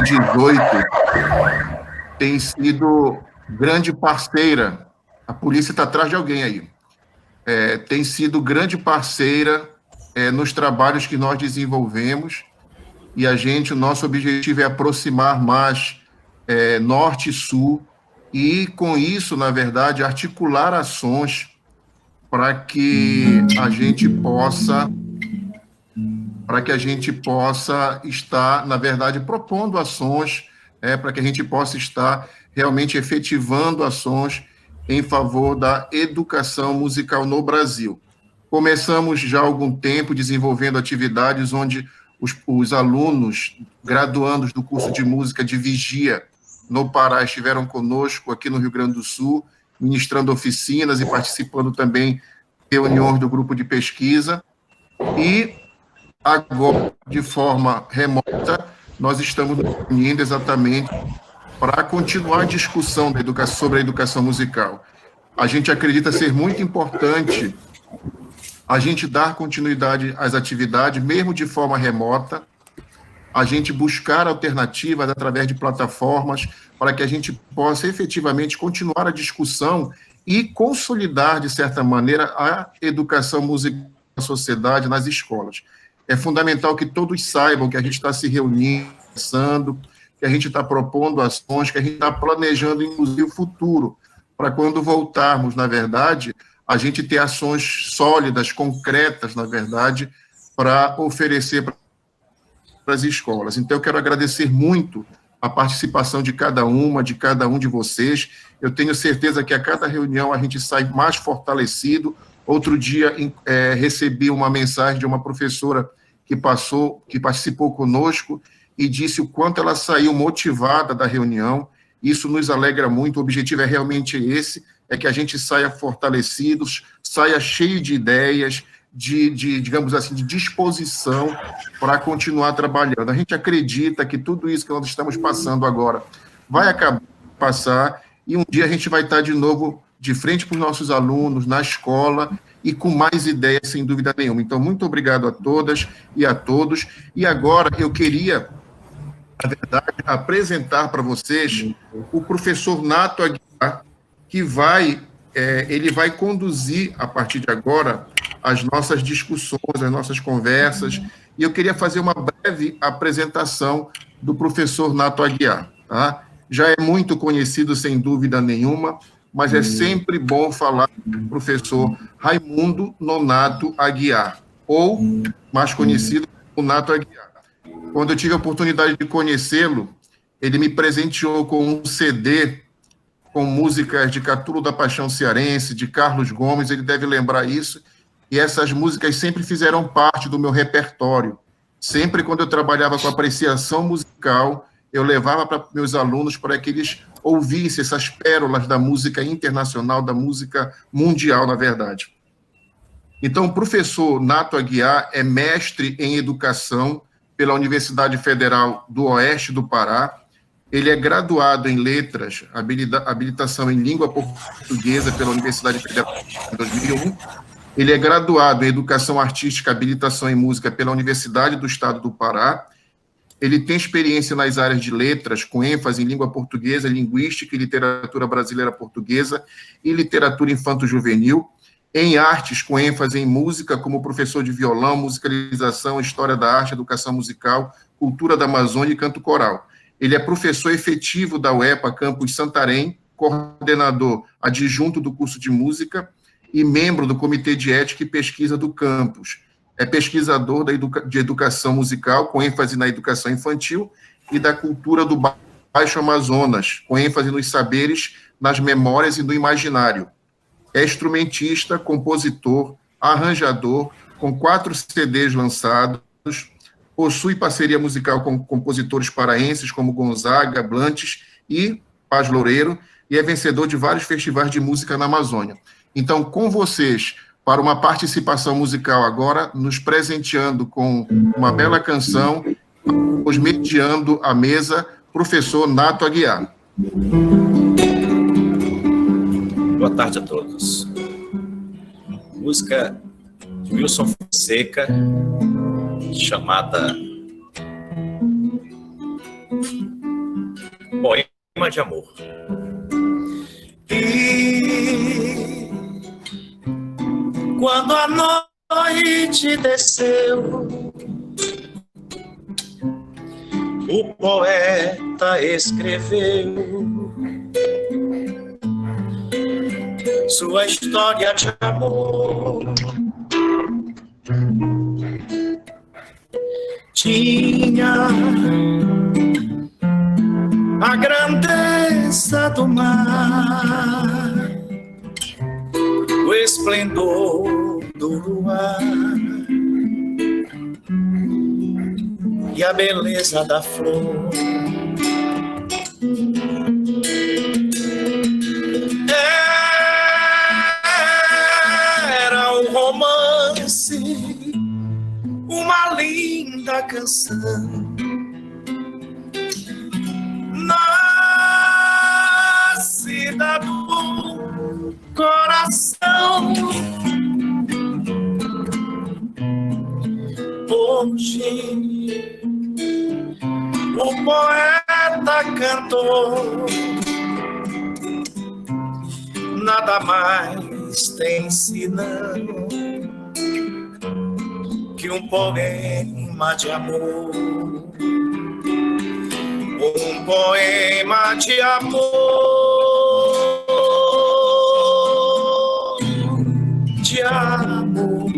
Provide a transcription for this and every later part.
2018 tem sido grande parceira. A polícia está atrás de alguém aí. Tem sido grande parceira nos trabalhos que nós desenvolvemos, e o nosso objetivo é aproximar mais Norte e Sul, e com isso, na verdade, articular ações para que a gente possa estar, na verdade, propondo ações, para que a gente possa estar realmente efetivando ações em favor da educação musical no Brasil. Começamos já há algum tempo desenvolvendo atividades onde os alunos graduandos do curso de música de Vigia no Pará estiveram conosco aqui no Rio Grande do Sul, ministrando oficinas e participando também de reuniões do grupo de pesquisa. E agora, de forma remota, nós estamos nos reunindo exatamente para continuar a discussão sobre a educação musical. A gente acredita ser muito importante a gente dar continuidade às atividades, mesmo de forma remota, a gente buscar alternativas através de plataformas para que a gente possa efetivamente continuar a discussão e consolidar, de certa maneira, a educação musical na sociedade, nas escolas. É fundamental que todos saibam que a gente está se reunindo, pensando, que a gente está propondo ações, que a gente está planejando, inclusive, o futuro, para quando voltarmos, na verdade, a gente ter ações sólidas, concretas, na verdade, para oferecer para as escolas. Então, eu quero agradecer muito a participação de cada um de vocês. Eu tenho certeza que a cada reunião a gente sai mais fortalecido. Outro dia recebi uma mensagem de uma professora que participou conosco e disse o quanto ela saiu motivada da reunião. Isso nos alegra muito. O objetivo é realmente esse, é que a gente saia fortalecidos, saia cheio de ideias, digamos assim, de disposição para continuar trabalhando. A gente acredita que tudo isso que nós estamos passando agora vai acabar de passar, e um dia a gente vai estar de novo de frente para os nossos alunos, na escola, e com mais ideias, sem dúvida nenhuma. Então, muito obrigado a todas e a todos. E agora eu queria, na verdade, apresentar para vocês o professor Nato Aguiar, que ele vai conduzir, a partir de agora, as nossas discussões, as nossas conversas, e eu queria fazer uma breve apresentação do professor Nato Aguiar. Tá? Já é muito conhecido, sem dúvida nenhuma, mas é sempre bom falar do professor Raimundo Nonato Aguiar, ou mais conhecido como Nato Aguiar. Quando eu tive a oportunidade de conhecê-lo, ele me presenteou com um CD com músicas de Catulo da Paixão Cearense, de Carlos Gomes, ele deve lembrar isso, e essas músicas sempre fizeram parte do meu repertório. Sempre quando eu trabalhava com apreciação musical, eu levava para meus alunos para que eles ouvissem essas pérolas da música internacional, da música mundial, na verdade. Então, o professor Nato Aguiar é mestre em educação pela Universidade Federal do Oeste do Pará. Ele é graduado em letras, habilitação em língua portuguesa pela Universidade Federal em 2001. Ele é graduado em educação artística, habilitação em música pela Universidade do Estado do Pará. Ele tem experiência nas áreas de letras, com ênfase em língua portuguesa, linguística e literatura brasileira portuguesa e literatura infanto-juvenil. Em artes, com ênfase em música, como professor de violão, musicalização, história da arte, educação musical, cultura da Amazônia e canto coral. Ele é professor efetivo da UEPA Campus Santarém, coordenador adjunto do curso de música e membro do Comitê de Ética e Pesquisa do campus. É pesquisador de educação musical, com ênfase na educação infantil, e da cultura do Baixo Amazonas, com ênfase nos saberes, nas memórias e no imaginário. É instrumentista, compositor, arranjador, com 4 CDs lançados, possui parceria musical com compositores paraenses como Gonzaga, Blantes e Paz Loureiro, e é vencedor de vários festivais de música na Amazônia. Então, com vocês, para uma participação musical agora, nos presenteando com uma bela canção, os mediando a mesa, professor Nato Aguiar. Boa tarde a todos. Música de Wilson Fonseca, chamada Poema de Amor. E quando a noite desceu, o poeta escreveu sua história de amor. Tinha a grandeza do mar, o esplendor do luar e a beleza da flor. Era um romance, uma linda canção, nascida do coração. Hoje o poeta cantou, nada mais tem senão que um poema de amor. Um poema de amor, de amor.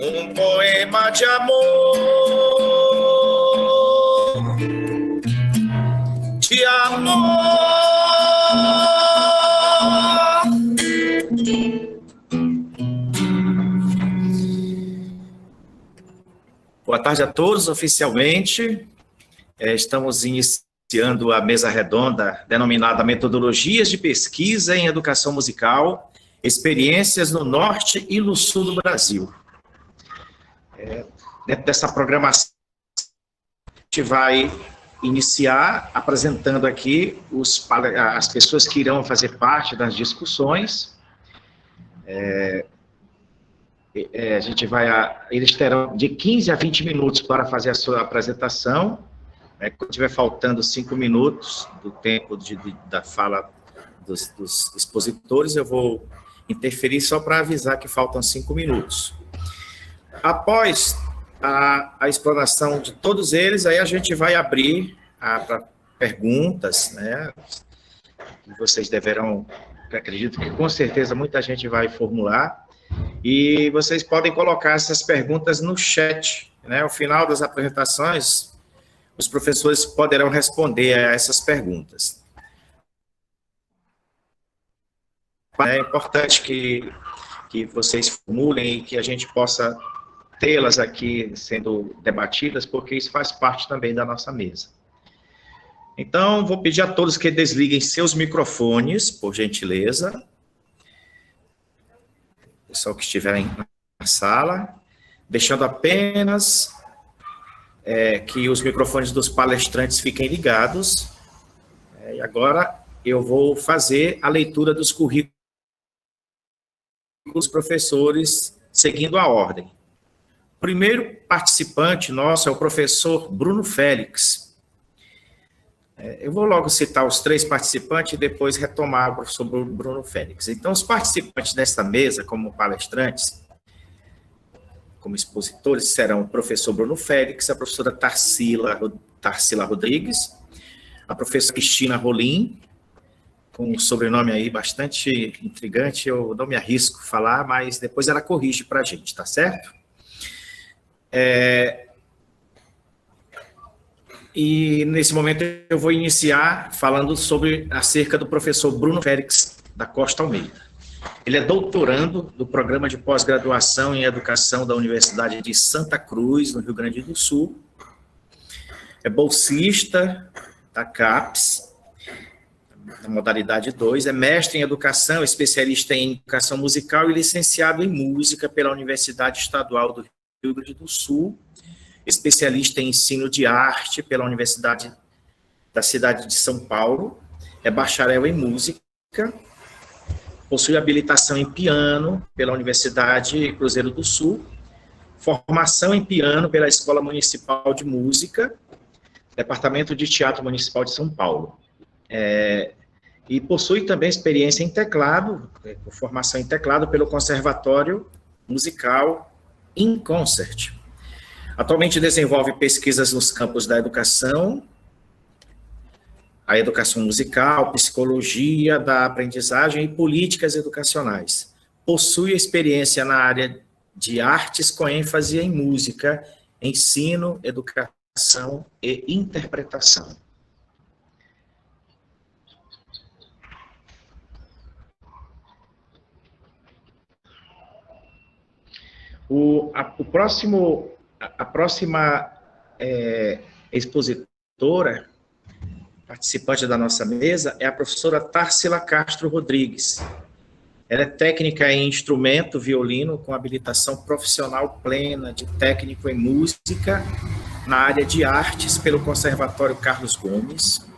Um poema de amor, de amor. Boa tarde a todos, oficialmente. Estamos iniciando a mesa redonda denominada Metodologias de Pesquisa em Educação Musical, Experiências no Norte e no Sul do Brasil. Dentro dessa programação, a gente vai iniciar apresentando aqui as pessoas que irão fazer parte das discussões. Eles terão de 15 a 20 minutos para fazer a sua apresentação. Quando estiver faltando 5 minutos do tempo da fala dos expositores, eu vou interferir só para avisar que faltam 5 minutos. Após a exploração de todos eles, aí a gente vai abrir para perguntas, né? Que vocês deverão, acredito que com certeza muita gente vai formular, e vocês podem colocar essas perguntas no chat, né? Ao final das apresentações, os professores poderão responder a essas perguntas. É importante que vocês formulem e que a gente possa tê-las aqui sendo debatidas, porque isso faz parte também da nossa mesa. Então, vou pedir a todos que desliguem seus microfones, por gentileza. Pessoal que estiverem na sala, deixando apenas que os microfones dos palestrantes fiquem ligados. E agora eu vou fazer a leitura dos currículos dos professores, seguindo a ordem. O primeiro participante nosso é o professor Bruno Félix. Eu vou logo citar os 3 participantes e depois retomar o professor Bruno Félix. Então, os participantes desta mesa, como palestrantes, como expositores, serão o professor Bruno Félix, a professora Tarsila Rodrigues, a professora Cristina Rolim, com um sobrenome aí bastante intrigante, eu não me arrisco a falar, mas depois ela corrige para a gente, tá certo? E nesse momento eu vou iniciar falando acerca do professor Bruno Félix da Costa Almeida. Ele é doutorando do Programa de Pós-Graduação em Educação da Universidade de Santa Cruz, no Rio Grande do Sul. É bolsista da CAPES, na modalidade 2, é mestre em Educação, especialista em Educação Musical e licenciado em Música pela Universidade Estadual do Rio Grande do Sul, especialista em Ensino de Arte pela Universidade da cidade de São Paulo, é bacharel em Música, possui habilitação em piano pela Universidade Cruzeiro do Sul, formação em piano pela Escola Municipal de Música, Departamento de Teatro Municipal de São Paulo. E possui também experiência em teclado, com formação em teclado pelo Conservatório Musical In Concert. Atualmente desenvolve pesquisas nos campos da educação, a educação musical, psicologia da aprendizagem e políticas educacionais. Possui experiência na área de artes com ênfase em música, ensino, educação e interpretação. A próxima expositora, participante da nossa mesa, é a professora Tarsila Castro Rodrigues. Ela é técnica em instrumento, violino, com habilitação profissional plena de técnico em música na área de artes pelo Conservatório Carlos Gomes.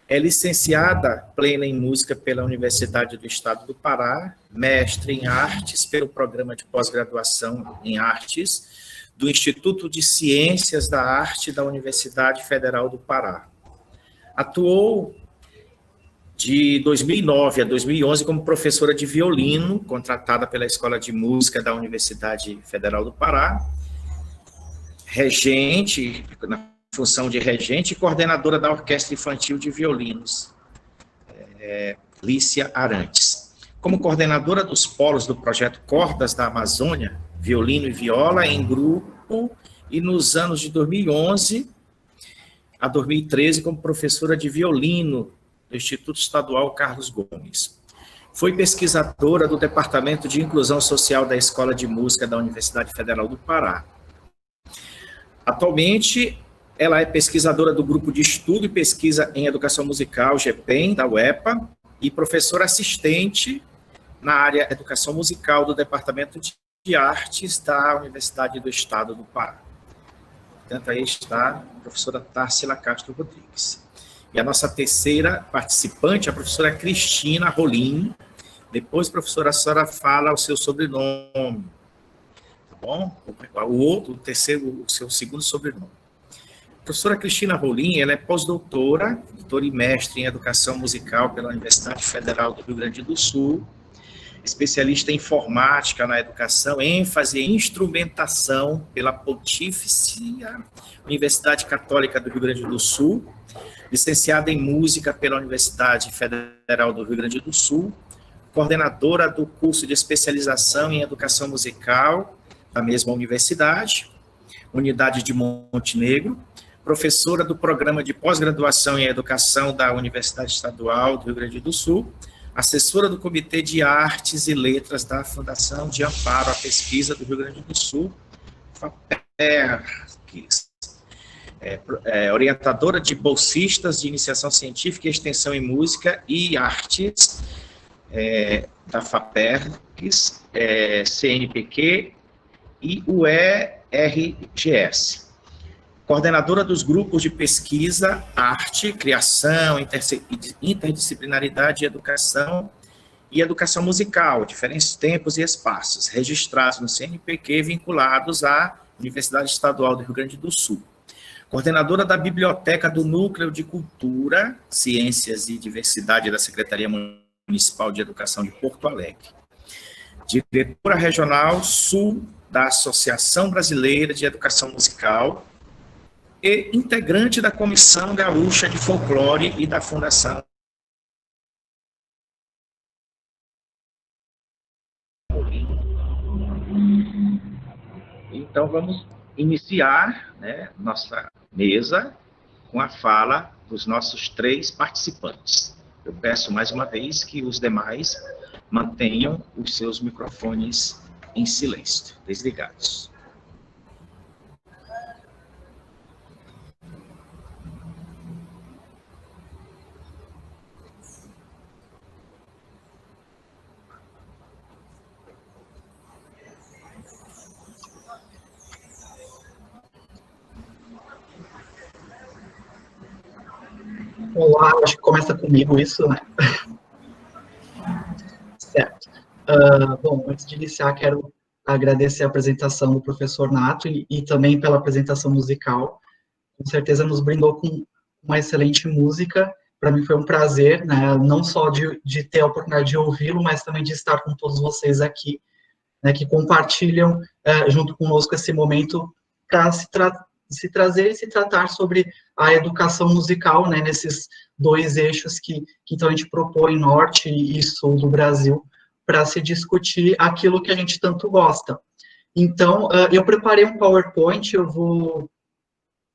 É licenciada plena em música pela Universidade do Estado do Pará, mestre em artes pelo programa de pós-graduação em artes do Instituto de Ciências da Arte da Universidade Federal do Pará. Atuou de 2009 a 2011 como professora de violino, contratada pela Escola de Música da Universidade Federal do Pará, regente, na função de regente e coordenadora da Orquestra Infantil de Violinos, Lícia Arantes. Como coordenadora dos polos do projeto Cordas da Amazônia, violino e viola em grupo, e nos anos de 2011 a 2013 como professora de violino do Instituto Estadual Carlos Gomes. Foi pesquisadora do Departamento de Inclusão Social da Escola de Música da Universidade Federal do Pará. Atualmente, ela é pesquisadora do Grupo de Estudo e Pesquisa em Educação Musical, GEPEM, da UEPA, e professora assistente na área Educação Musical do Departamento de Artes da Universidade do Estado do Pará. Portanto, aí está a professora Tarsila Castro Rodrigues. E a nossa terceira participante, a professora Cristina Rolim. Depois, professora, a senhora fala o seu sobrenome. Tá bom? O seu segundo sobrenome. A professora Cristina Rolim, ela é pós-doutora, doutora e mestre em Educação Musical pela Universidade Federal do Rio Grande do Sul, especialista em informática na educação, ênfase em instrumentação pela Pontifícia Universidade Católica do Rio Grande do Sul, licenciada em música pela Universidade Federal do Rio Grande do Sul, coordenadora do curso de especialização em educação musical da mesma universidade, unidade de Montenegro, professora do programa de pós-graduação em educação da Universidade Estadual do Rio Grande do Sul, assessora do Comitê de Artes e Letras da Fundação de Amparo à Pesquisa do Rio Grande do Sul, orientadora de bolsistas de iniciação científica e extensão em música e artes da FAPERGS, CNPq e UERGS. Coordenadora dos grupos de pesquisa, arte, criação, interdisciplinaridade e educação musical, diferentes tempos e espaços, registrados no CNPq vinculados à Universidade Estadual do Rio Grande do Sul. Coordenadora da Biblioteca do Núcleo de Cultura, Ciências e Diversidade da Secretaria Municipal de Educação de Porto Alegre. Diretora Regional Sul da Associação Brasileira de Educação Musical e integrante da Comissão Gaúcha de Folclore e da Fundação. Então, vamos iniciar, nossa mesa com a fala dos nossos três participantes. Eu peço mais uma vez que os demais mantenham os seus microfones em silêncio, desligados. Olá, acho que começa comigo isso, né? Certo. Bom, antes de iniciar, quero agradecer a apresentação do professor Nato e também pela apresentação musical. com certeza nos brindou com uma excelente música. Para mim foi um prazer, né, não só de ter a oportunidade de ouvi-lo, mas também de estar com todos vocês aqui, né, que compartilham junto conosco esse momento para se trazer e se tratar sobre a educação musical, né, nesses dois eixos que então a gente propõe, norte e sul do Brasil, para se discutir aquilo que a gente tanto gosta. Então, eu preparei um PowerPoint, eu vou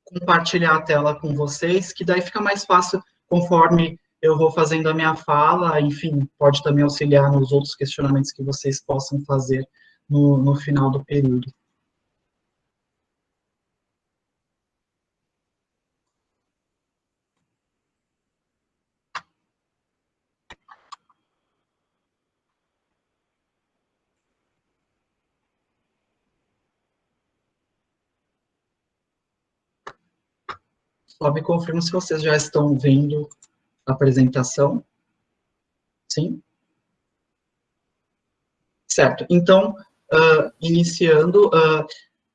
compartilhar a tela com vocês, que daí fica mais fácil conforme eu vou fazendo a minha fala, enfim, pode também auxiliar nos outros questionamentos que vocês possam fazer no final do período. Só me confirma se vocês já estão vendo a apresentação. Sim? Certo. Então, iniciando,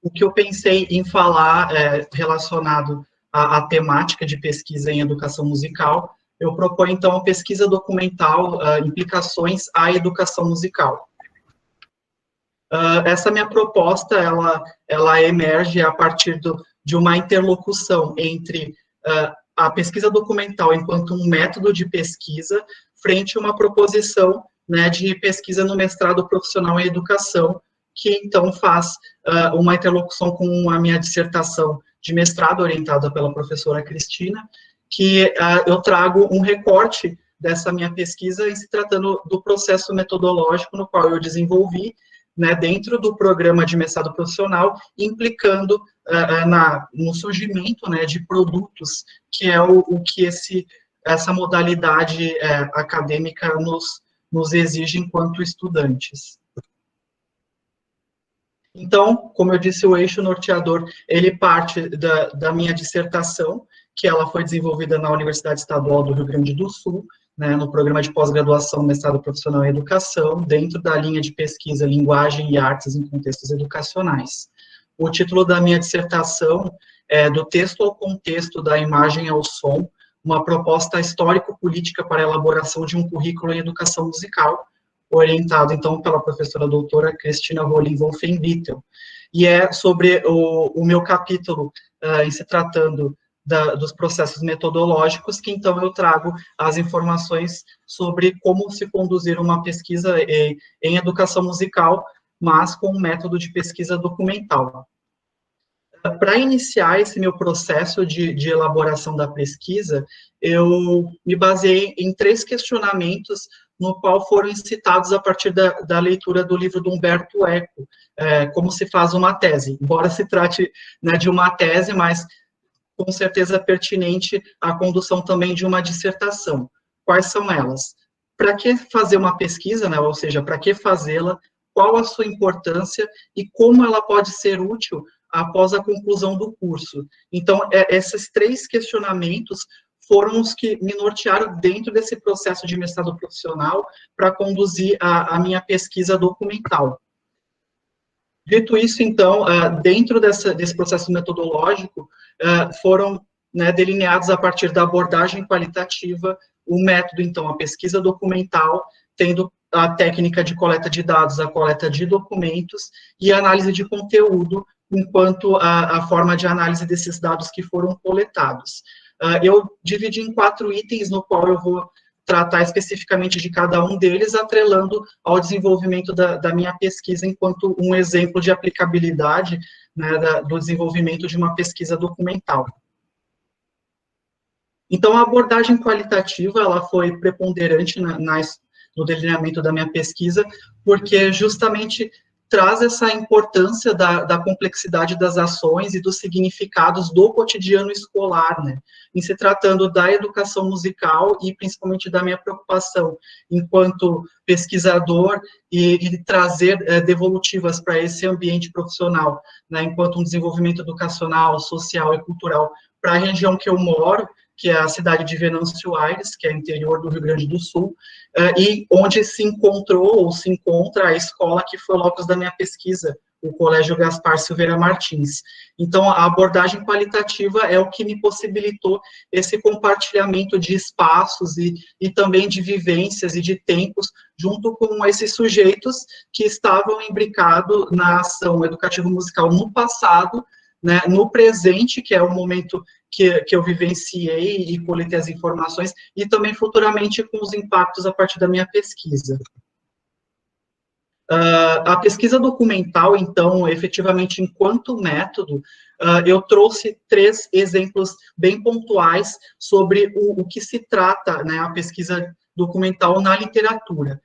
o que eu pensei em falar relacionado à temática de pesquisa em educação musical, eu proponho, então, a pesquisa documental, implicações à educação musical. Essa minha proposta, ela emerge a partir de uma interlocução entre a pesquisa documental enquanto um método de pesquisa frente a uma proposição, né, de pesquisa no mestrado profissional em educação, que então faz uma interlocução com a minha dissertação de mestrado orientada pela professora Cristina, que eu trago um recorte dessa minha pesquisa em se tratando do processo metodológico no qual eu desenvolvi, né, dentro do programa de mestrado profissional, implicando no surgimento, né, de produtos, que é o que essa modalidade acadêmica nos exige enquanto estudantes. Então, como eu disse, o eixo norteador, ele parte da minha dissertação, que ela foi desenvolvida na Universidade Estadual do Rio Grande do Sul, né, no programa de pós-graduação, mestrado profissional em educação, dentro da linha de pesquisa Linguagem e Artes em Contextos Educacionais. O título da minha dissertação é Do Texto ao Contexto, da Imagem ao Som, uma proposta histórico-política para a elaboração de um currículo em educação musical, orientado, então, pela professora doutora Cristina Rolim Wolfenbittel. E é sobre o meu capítulo, em se tratando dos processos metodológicos, que então eu trago as informações sobre como se conduzir uma pesquisa em educação musical, mas com um método de pesquisa documental. Para iniciar esse meu processo de elaboração da pesquisa, eu me baseei em 3 questionamentos, no qual foram citados a partir da leitura do livro do Humberto Eco, Como se faz uma tese. Embora se trate, né, de uma tese, mas com certeza pertinente à condução também de uma dissertação. Quais são elas? Para que fazer uma pesquisa, né, ou seja, para que fazê-la, qual a sua importância e como ela pode ser útil após a conclusão do curso. Então, esses 3 questionamentos foram os que me nortearam dentro desse processo de mestrado profissional para conduzir a minha pesquisa documental. Dito isso, então, dentro desse processo metodológico, foram, né, delineados a partir da abordagem qualitativa, o método, então, a pesquisa documental, tendo a técnica de coleta de dados, a coleta de documentos e a análise de conteúdo, enquanto a forma de análise desses dados que foram coletados. Eu dividi em 4 itens, no qual eu vou tratar especificamente de cada um deles, atrelando ao desenvolvimento da minha pesquisa enquanto um exemplo de aplicabilidade, né, do desenvolvimento de uma pesquisa documental. Então, a abordagem qualitativa, ela foi preponderante no delineamento da minha pesquisa, porque justamente traz essa importância da complexidade das ações e dos significados do cotidiano escolar, né, em se tratando da educação musical e principalmente da minha preocupação enquanto pesquisador e trazer devolutivas para esse ambiente profissional, né, enquanto um desenvolvimento educacional, social e cultural para a região que eu moro, que é a cidade de Venâncio Aires, que é interior do Rio Grande do Sul, e onde se encontrou ou se encontra a escola que foi o locus da minha pesquisa, o Colégio Gaspar Silveira Martins. Então, a abordagem qualitativa é o que me possibilitou esse compartilhamento de espaços e também de vivências e de tempos, junto com esses sujeitos que estavam imbricados na ação educativo-musical no passado, né, no presente, que é o momento que eu vivenciei e coletei as informações, e também futuramente com os impactos a partir da minha pesquisa. A pesquisa documental, então, efetivamente, enquanto método, eu trouxe 3 exemplos bem pontuais sobre o que se trata, né, a pesquisa documental na literatura.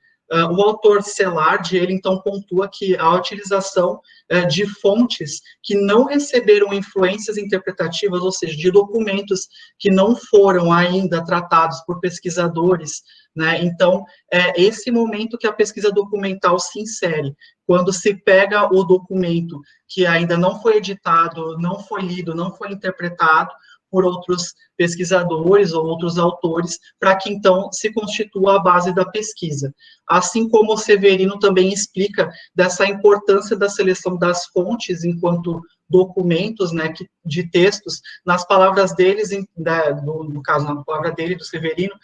O autor Celard, ele então pontua que a utilização de fontes que não receberam influências interpretativas, ou seja, de documentos que não foram ainda tratados por pesquisadores, né? Então, é esse momento que a pesquisa documental se insere, quando se pega o documento que ainda não foi editado, não foi lido, não foi interpretado por outros pesquisadores ou outros autores, para que, então, se constitua a base da pesquisa. Assim como o Severino também explica dessa importância da seleção das fontes enquanto documentos, né, de textos, nas palavras deles, no caso, na palavra dele, do Severino,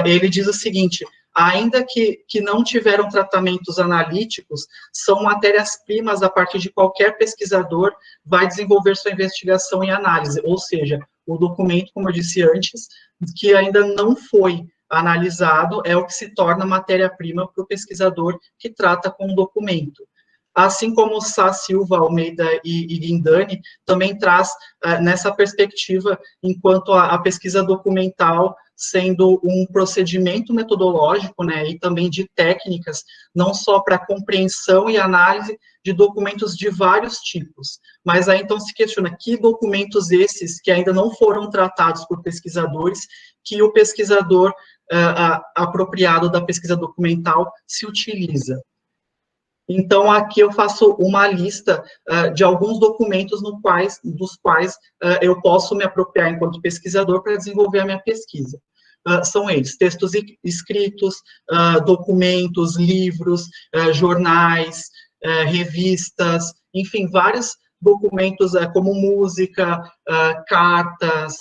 ele diz o seguinte: ainda que não tiveram tratamentos analíticos, são matérias-primas a partir de qualquer pesquisador vai desenvolver sua investigação e análise, ou seja, o documento, como eu disse antes, que ainda não foi analisado, é o que se torna matéria-prima para o pesquisador que trata com o documento. Assim como Sá Silva, Almeida e Guindani também traz nessa perspectiva, enquanto a pesquisa documental sendo um procedimento metodológico, né, e também de técnicas, não só para compreensão e análise de documentos de vários tipos, mas aí então se questiona que documentos esses que ainda não foram tratados por pesquisadores, que o pesquisador apropriado da pesquisa documental se utiliza. Então, aqui eu faço uma lista de alguns documentos dos quais eu posso me apropriar enquanto pesquisador para desenvolver a minha pesquisa. São eles: textos escritos, documentos, livros, jornais, revistas, enfim, vários documentos como música, cartas,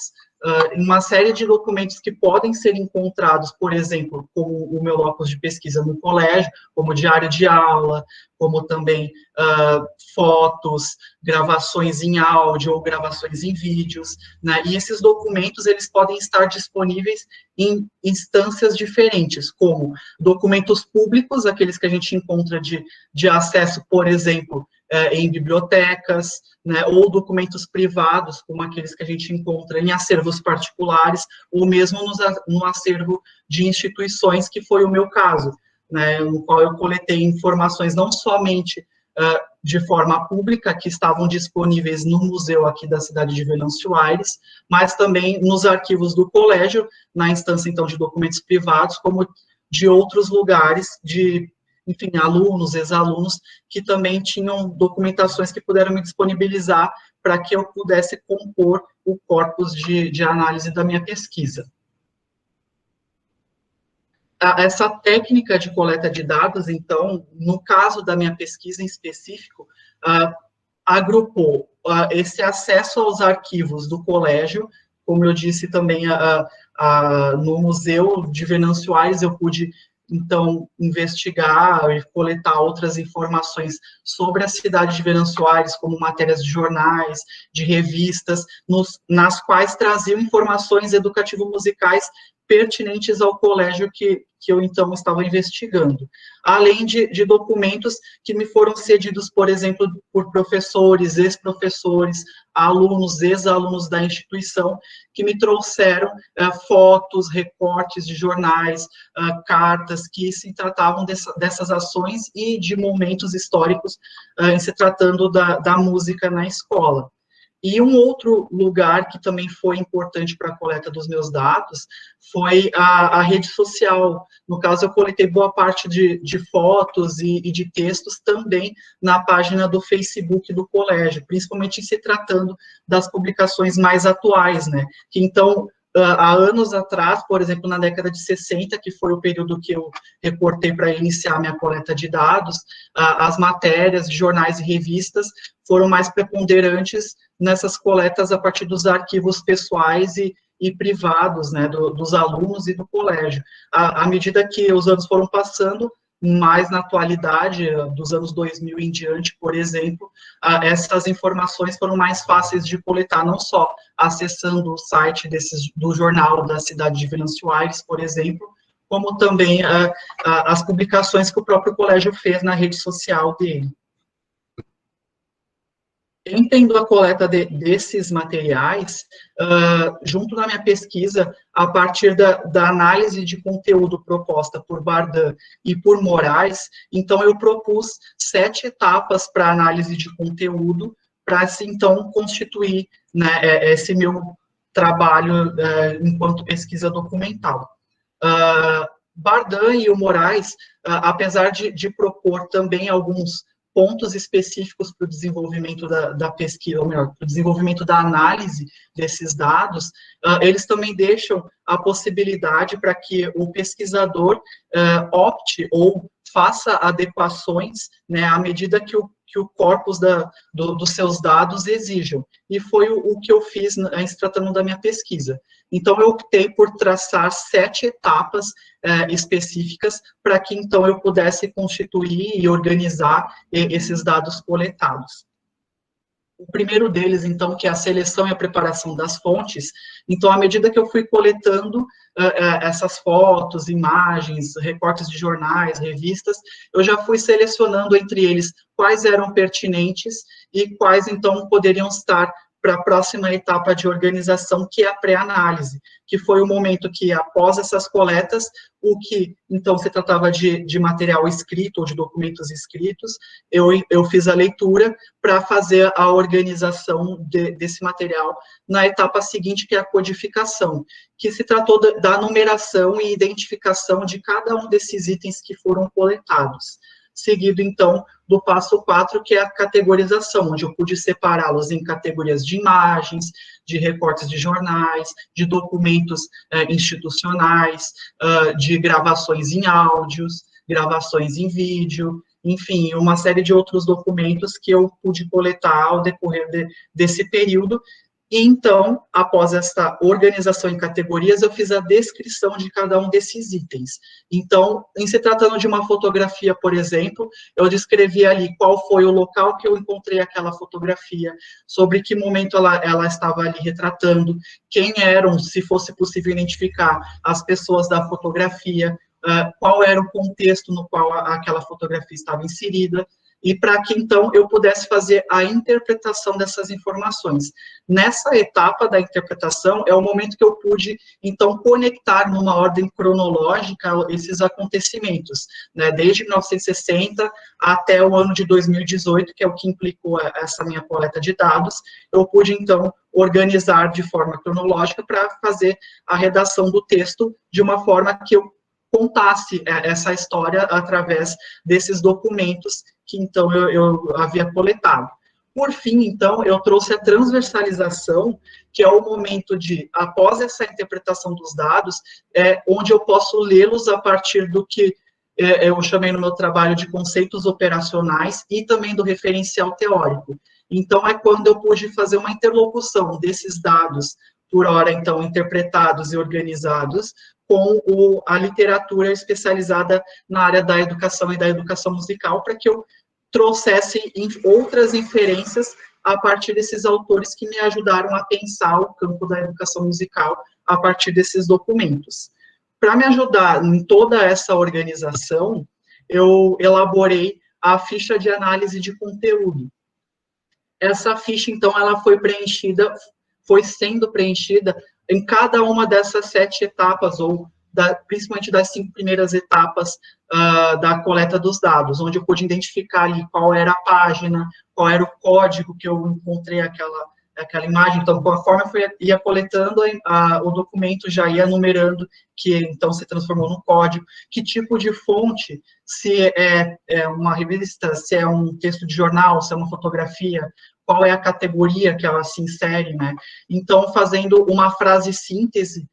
uma série de documentos que podem ser encontrados, por exemplo, como o meu locus de pesquisa no colégio, como diário de aula, como também fotos, gravações em áudio ou gravações em vídeos, né? E esses documentos, eles podem estar disponíveis em instâncias diferentes, como documentos públicos, aqueles que a gente encontra de acesso, por exemplo, em bibliotecas, né, ou documentos privados, como aqueles que a gente encontra em acervos particulares, ou mesmo no acervo de instituições, que foi o meu caso, né, no qual eu coletei informações não somente de forma pública, que estavam disponíveis no museu aqui da cidade de Venâncio Aires, mas também nos arquivos do colégio, na instância, então, de documentos privados, como de outros lugares, enfim, alunos, ex-alunos, que também tinham documentações que puderam me disponibilizar para que eu pudesse compor o corpus de análise da minha pesquisa. Essa técnica de coleta de dados, então, no caso da minha pesquisa em específico, agrupou esse acesso aos arquivos do colégio, como eu disse também, no Museu de Venâncio Aires, eu pude, então, investigar e coletar outras informações sobre a cidade de Venâncio Aires, como matérias de jornais, de revistas, nas quais traziam informações educativo-musicais pertinentes ao colégio que eu, então, estava investigando. Além de documentos que me foram cedidos, por exemplo, por professores, ex-professores, alunos, ex-alunos da instituição, que me trouxeram fotos, recortes de jornais, cartas, que se tratavam dessas ações e de momentos históricos em se tratando da música na escola. E um outro lugar que também foi importante para a coleta dos meus dados foi a rede social. No caso, eu coletei boa parte de fotos e de textos também na página do Facebook do colégio, principalmente se tratando das publicações mais atuais, né? Que então há anos atrás, por exemplo, na década de 60, que foi o período que eu recortei para iniciar minha coleta de dados, as matérias de jornais e revistas foram mais preponderantes nessas coletas a partir dos arquivos pessoais e privados, né, dos alunos e do colégio. À medida que os anos foram passando, mais na atualidade, dos anos 2000 em diante, por exemplo, essas informações foram mais fáceis de coletar, não só acessando o site do jornal da cidade de Venâncio Aires, por exemplo, como também as publicações que o próprio colégio fez na rede social dele. Entendo a coleta desses materiais, junto na minha pesquisa, a partir da análise de conteúdo proposta por Bardan e por Moraes. Então, eu propus 7 etapas para análise de conteúdo, para, então, constituir, né, esse meu trabalho enquanto pesquisa documental. Bardan e o Moraes, apesar de propor também alguns pontos específicos para o desenvolvimento da pesquisa, ou melhor, para o desenvolvimento da análise desses dados, eles também deixam a possibilidade para que o pesquisador opte ou faça adequações, né, à medida que o corpus dos seus dados exijam. E foi o que eu fiz em se tratando da minha pesquisa. Então, eu optei por traçar 7 etapas específicas para que, então, eu pudesse constituir e organizar esses dados coletados. O primeiro deles, então, que é a seleção e a preparação das fontes. Então, à medida que eu fui coletando essas fotos, imagens, recortes de jornais, revistas, eu já fui selecionando entre eles quais eram pertinentes e quais, então, poderiam estar para a próxima etapa de organização, que é a pré-análise, que foi o momento que, após essas coletas, o que, então, se tratava de material escrito ou de documentos escritos, eu fiz a leitura para fazer a organização desse material na etapa seguinte, que é a codificação, que se tratou da numeração e identificação de cada um desses itens que foram coletados. Seguido, então, do passo 4, que é a categorização, onde eu pude separá-los em categorias de imagens, de recortes de jornais, de documentos institucionais, de gravações em áudios, gravações em vídeo, enfim, uma série de outros documentos que eu pude coletar ao decorrer desse período. E, então, após essa organização em categorias, eu fiz a descrição de cada um desses itens. Então, em se tratando de uma fotografia, por exemplo, eu descrevi ali qual foi o local que eu encontrei aquela fotografia, sobre que momento ela estava ali retratando, quem eram, se fosse possível identificar, as pessoas da fotografia, qual era o contexto no qual aquela fotografia estava inserida, e para que, então, eu pudesse fazer a interpretação dessas informações. Nessa etapa da interpretação, é o momento que eu pude, então, conectar numa ordem cronológica esses acontecimentos, né, desde 1960 até o ano de 2018, que é o que implicou essa minha coleta de dados, eu pude, então, organizar de forma cronológica para fazer a redação do texto de uma forma que eu contasse essa história através desses documentos que, então, eu havia coletado. Por fim, então, eu trouxe a transversalização, que é o momento de, após essa interpretação dos dados, onde eu posso lê-los a partir do que eu chamei no meu trabalho de conceitos operacionais e também do referencial teórico. Então, é quando eu pude fazer uma interlocução desses dados, por ora, então, interpretados e organizados, com a literatura especializada na área da educação e da educação musical, para que eu trouxesse outras inferências a partir desses autores que me ajudaram a pensar o campo da educação musical a partir desses documentos. Para me ajudar em toda essa organização, eu elaborei a ficha de análise de conteúdo. Essa ficha, então, ela foi sendo preenchida em cada uma dessas 7 etapas, ou principalmente das 5 primeiras etapas da coleta dos dados, onde eu pude identificar ali qual era a página, qual era o código que eu encontrei aquela imagem. Então, conforme eu ia coletando, o documento já ia numerando, que então se transformou no código, que tipo de fonte, se é uma revista, se é um texto de jornal, se é uma fotografia, qual é a categoria que ela se insere, né? Então, fazendo uma frase síntese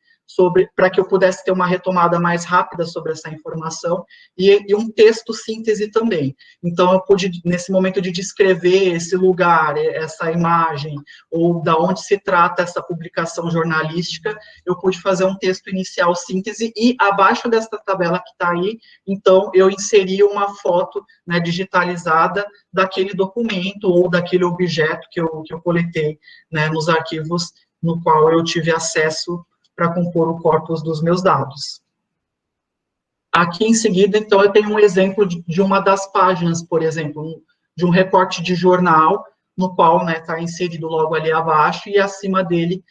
para que eu pudesse ter uma retomada mais rápida sobre essa informação, e um texto síntese também. Então, eu pude, nesse momento de descrever esse lugar, essa imagem, ou da onde se trata essa publicação jornalística, eu pude fazer um texto inicial síntese, e abaixo dessa tabela que está aí, então, eu inseri uma foto, né, digitalizada daquele documento, ou daquele objeto que eu coletei, né, nos arquivos no qual eu tive acesso para compor o corpus dos meus dados. Aqui em seguida, então, eu tenho um exemplo de uma das páginas, por exemplo, de um recorte de jornal, no qual está inserido logo ali abaixo, e acima dele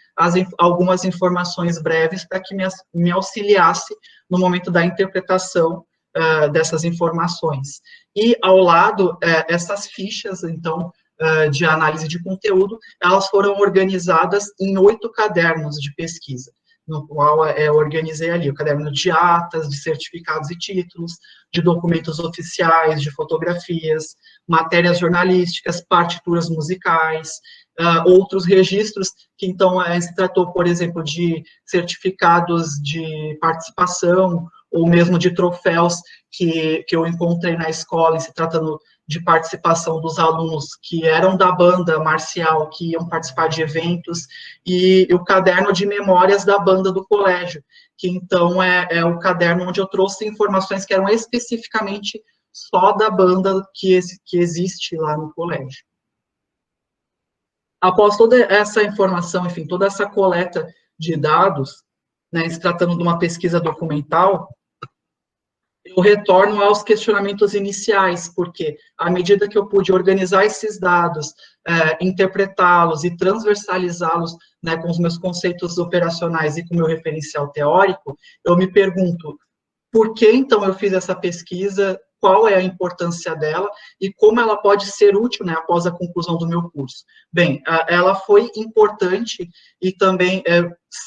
algumas informações breves para que me auxiliasse no momento da interpretação dessas informações. E ao lado, essas fichas, então, de análise de conteúdo, elas foram organizadas em 8 cadernos de pesquisa, no qual eu organizei ali o caderno de atas, de certificados e títulos, de documentos oficiais, de fotografias, matérias jornalísticas, partituras musicais, outros registros, que então se tratou, por exemplo, de certificados de participação, ou mesmo de troféus que eu encontrei na escola, se tratando de participação dos alunos que eram da banda marcial, que iam participar de eventos, e o caderno de memórias da banda do colégio, que então é o caderno onde eu trouxe informações que eram especificamente só da banda que existe lá no colégio. Após toda essa informação, enfim, toda essa coleta de dados, né, se tratando de uma pesquisa documental, eu retorno aos questionamentos iniciais, porque à medida que eu pude organizar esses dados, interpretá-los e transversalizá-los, né, com os meus conceitos operacionais e com o meu referencial teórico, eu me pergunto, por que então eu fiz essa pesquisa, qual é a importância dela e como ela pode ser útil, né, após a conclusão do meu curso. Bem, ela foi importante e também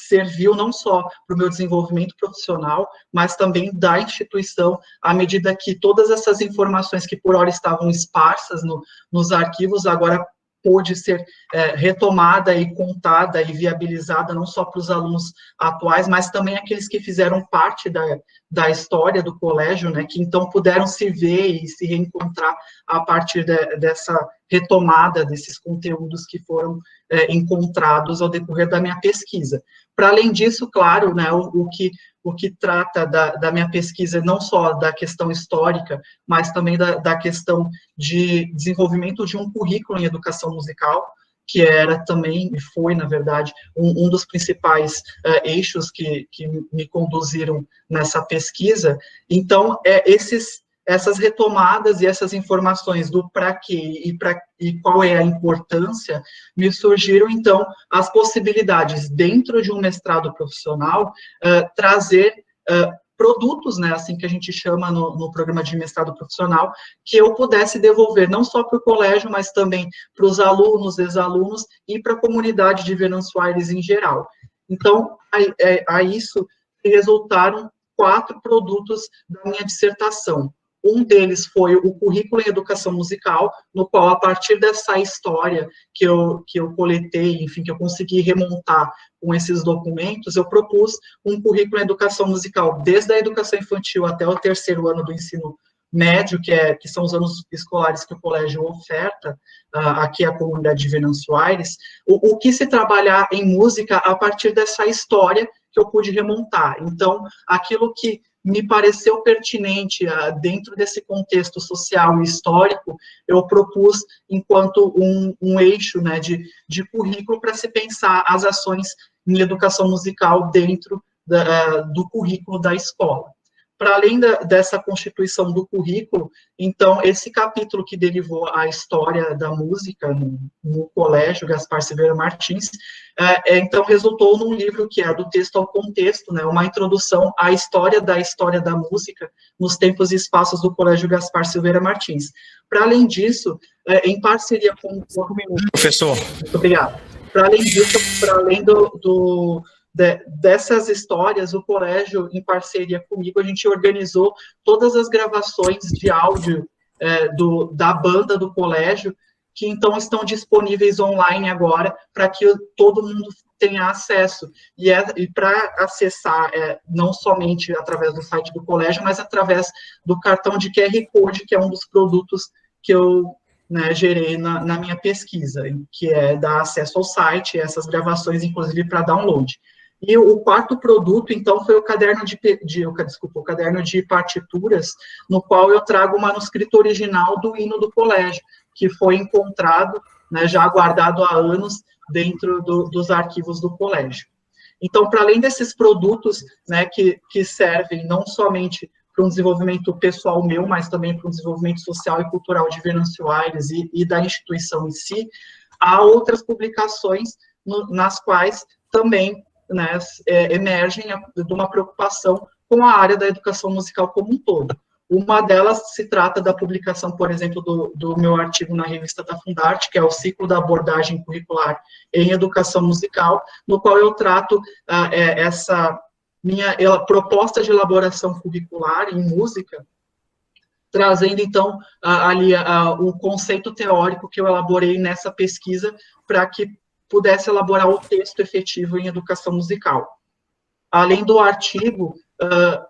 serviu não só para o meu desenvolvimento profissional, mas também da instituição, à medida que todas essas informações que por hora estavam esparsas nos arquivos, agora pôde ser retomada e contada e viabilizada não só para os alunos atuais, mas também aqueles que fizeram parte da história do colégio, né, que então puderam se ver e se reencontrar a partir dessa retomada desses conteúdos que foram encontrados ao decorrer da minha pesquisa. Para além disso, claro, né, o que trata da minha pesquisa, não só da questão histórica, mas também da questão de desenvolvimento de um currículo em educação musical, que era também, e foi, na verdade, um dos principais eixos que me conduziram nessa pesquisa. Então, essas retomadas e essas informações do para quê e qual é a importância, me surgiram, então, as possibilidades, dentro de um mestrado profissional, trazer produtos, né, assim que a gente chama no programa de mestrado profissional, que eu pudesse devolver não só para o colégio, mas também para os alunos, ex-alunos e para a comunidade de Venâncio Aires em geral. Então, a isso resultaram 4 produtos da minha dissertação. Um deles foi o currículo em educação musical, no qual, a partir dessa história que eu coletei, enfim, que eu consegui remontar com esses documentos, eu propus um currículo em educação musical, desde a educação infantil até o 3º ano do ensino médio, que são os anos escolares que o colégio oferta, aqui a comunidade de Venâncio Aires, o que se trabalhar em música a partir dessa história que eu pude remontar. Então, aquilo que me pareceu pertinente dentro desse contexto social e histórico, eu propus enquanto um eixo, né, de currículo para se pensar as ações em educação musical dentro do currículo da escola. Para além dessa constituição do currículo, então, esse capítulo que derivou a história da música no Colégio Gaspar Silveira Martins, então, resultou num livro que é do texto ao contexto, né, uma introdução à história da música nos tempos e espaços do Colégio Gaspar Silveira Martins. Para além disso, em parceria com... Professor. Muito obrigado. Para além disso, para além dessas histórias, o colégio, em parceria comigo, a gente organizou todas as gravações de áudio da banda do colégio, que então estão disponíveis online agora para que todo mundo tenha acesso. E para acessar, não somente através do site do colégio, mas através do cartão de QR Code, que é um dos produtos que eu, né, gerei na minha pesquisa, que é dar acesso ao site, essas gravações, inclusive, para download. E o quarto produto, então, foi o caderno o caderno de partituras, no qual eu trago o manuscrito original do hino do colégio, que foi encontrado, né, já guardado há anos, dentro dos arquivos do colégio. Então, para além desses produtos, né, que servem não somente para um desenvolvimento pessoal meu, mas também para um desenvolvimento social e cultural de Venâncio Aires e da instituição em si, há outras publicações nas quais também, né, emergem de uma preocupação com a área da educação musical como um todo. Uma delas se trata da publicação, por exemplo, do meu artigo na revista da Fundarte, que é o ciclo da abordagem curricular em educação musical, no qual eu trato essa minha proposta de elaboração curricular em música, trazendo, então, ali o conceito teórico que eu elaborei nessa pesquisa para que pudesse elaborar o texto efetivo em educação musical. Além do artigo,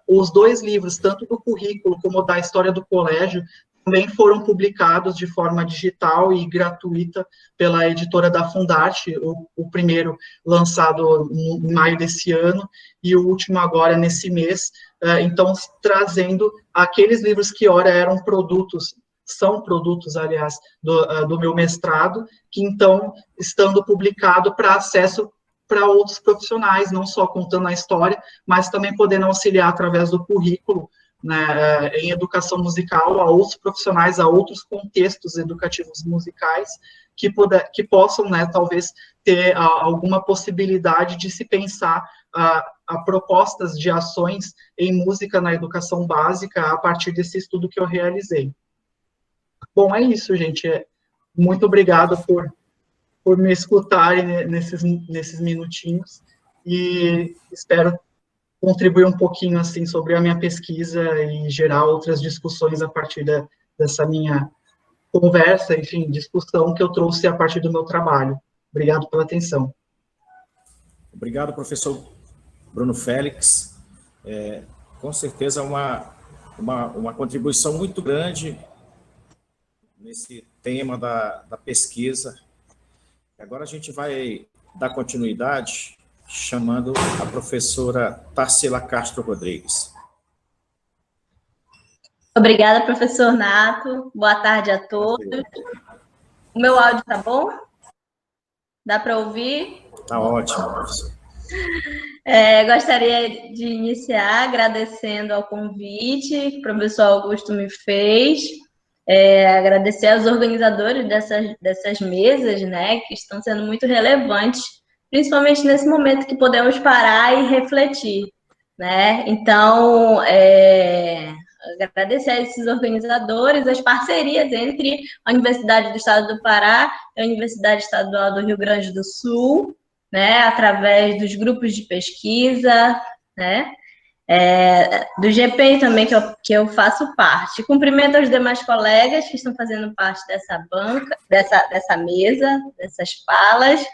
os dois livros, tanto do currículo como da história do colégio, também foram publicados de forma digital e gratuita pela editora da Fundarte, o primeiro lançado em maio desse ano, e o último agora nesse mês, então trazendo aqueles livros que ora eram produtos, são produtos, aliás, do meu mestrado, que então, estando publicado para acesso para outros profissionais, não só contando a história, mas também podendo auxiliar através do currículo, né, em educação musical, a outros profissionais, a outros contextos educativos musicais, que possam, né, talvez, ter alguma possibilidade de se pensar a propostas de ações em música na educação básica a partir desse estudo que eu realizei. Bom, é isso, gente. Muito obrigado por me escutarem nesses minutinhos, e espero contribuir um pouquinho, assim, sobre a minha pesquisa e gerar outras discussões a partir dessa minha conversa, enfim, discussão que eu trouxe a partir do meu trabalho. Obrigado pela atenção. Obrigado, professor Bruno Félix. Com certeza uma contribuição muito grande nesse tema da pesquisa. Agora a gente vai dar continuidade chamando a professora Tarsila Castro Rodrigues. Obrigada, professor Nato. Boa tarde a todos. O meu áudio tá bom? Dá para ouvir? Tá ótimo, professor. Gostaria de iniciar agradecendo ao convite que o professor Augusto me fez. Agradecer aos organizadores dessas mesas, né, que estão sendo muito relevantes, principalmente nesse momento que podemos parar e refletir, né? Então, agradecer a esses organizadores, as parcerias entre a Universidade do Estado do Pará e a Universidade Estadual do Rio Grande do Sul, né, através dos grupos de pesquisa, né, do GPEM também, que eu faço parte. Cumprimento aos demais colegas que estão fazendo parte dessa banca, dessa mesa, dessas falas,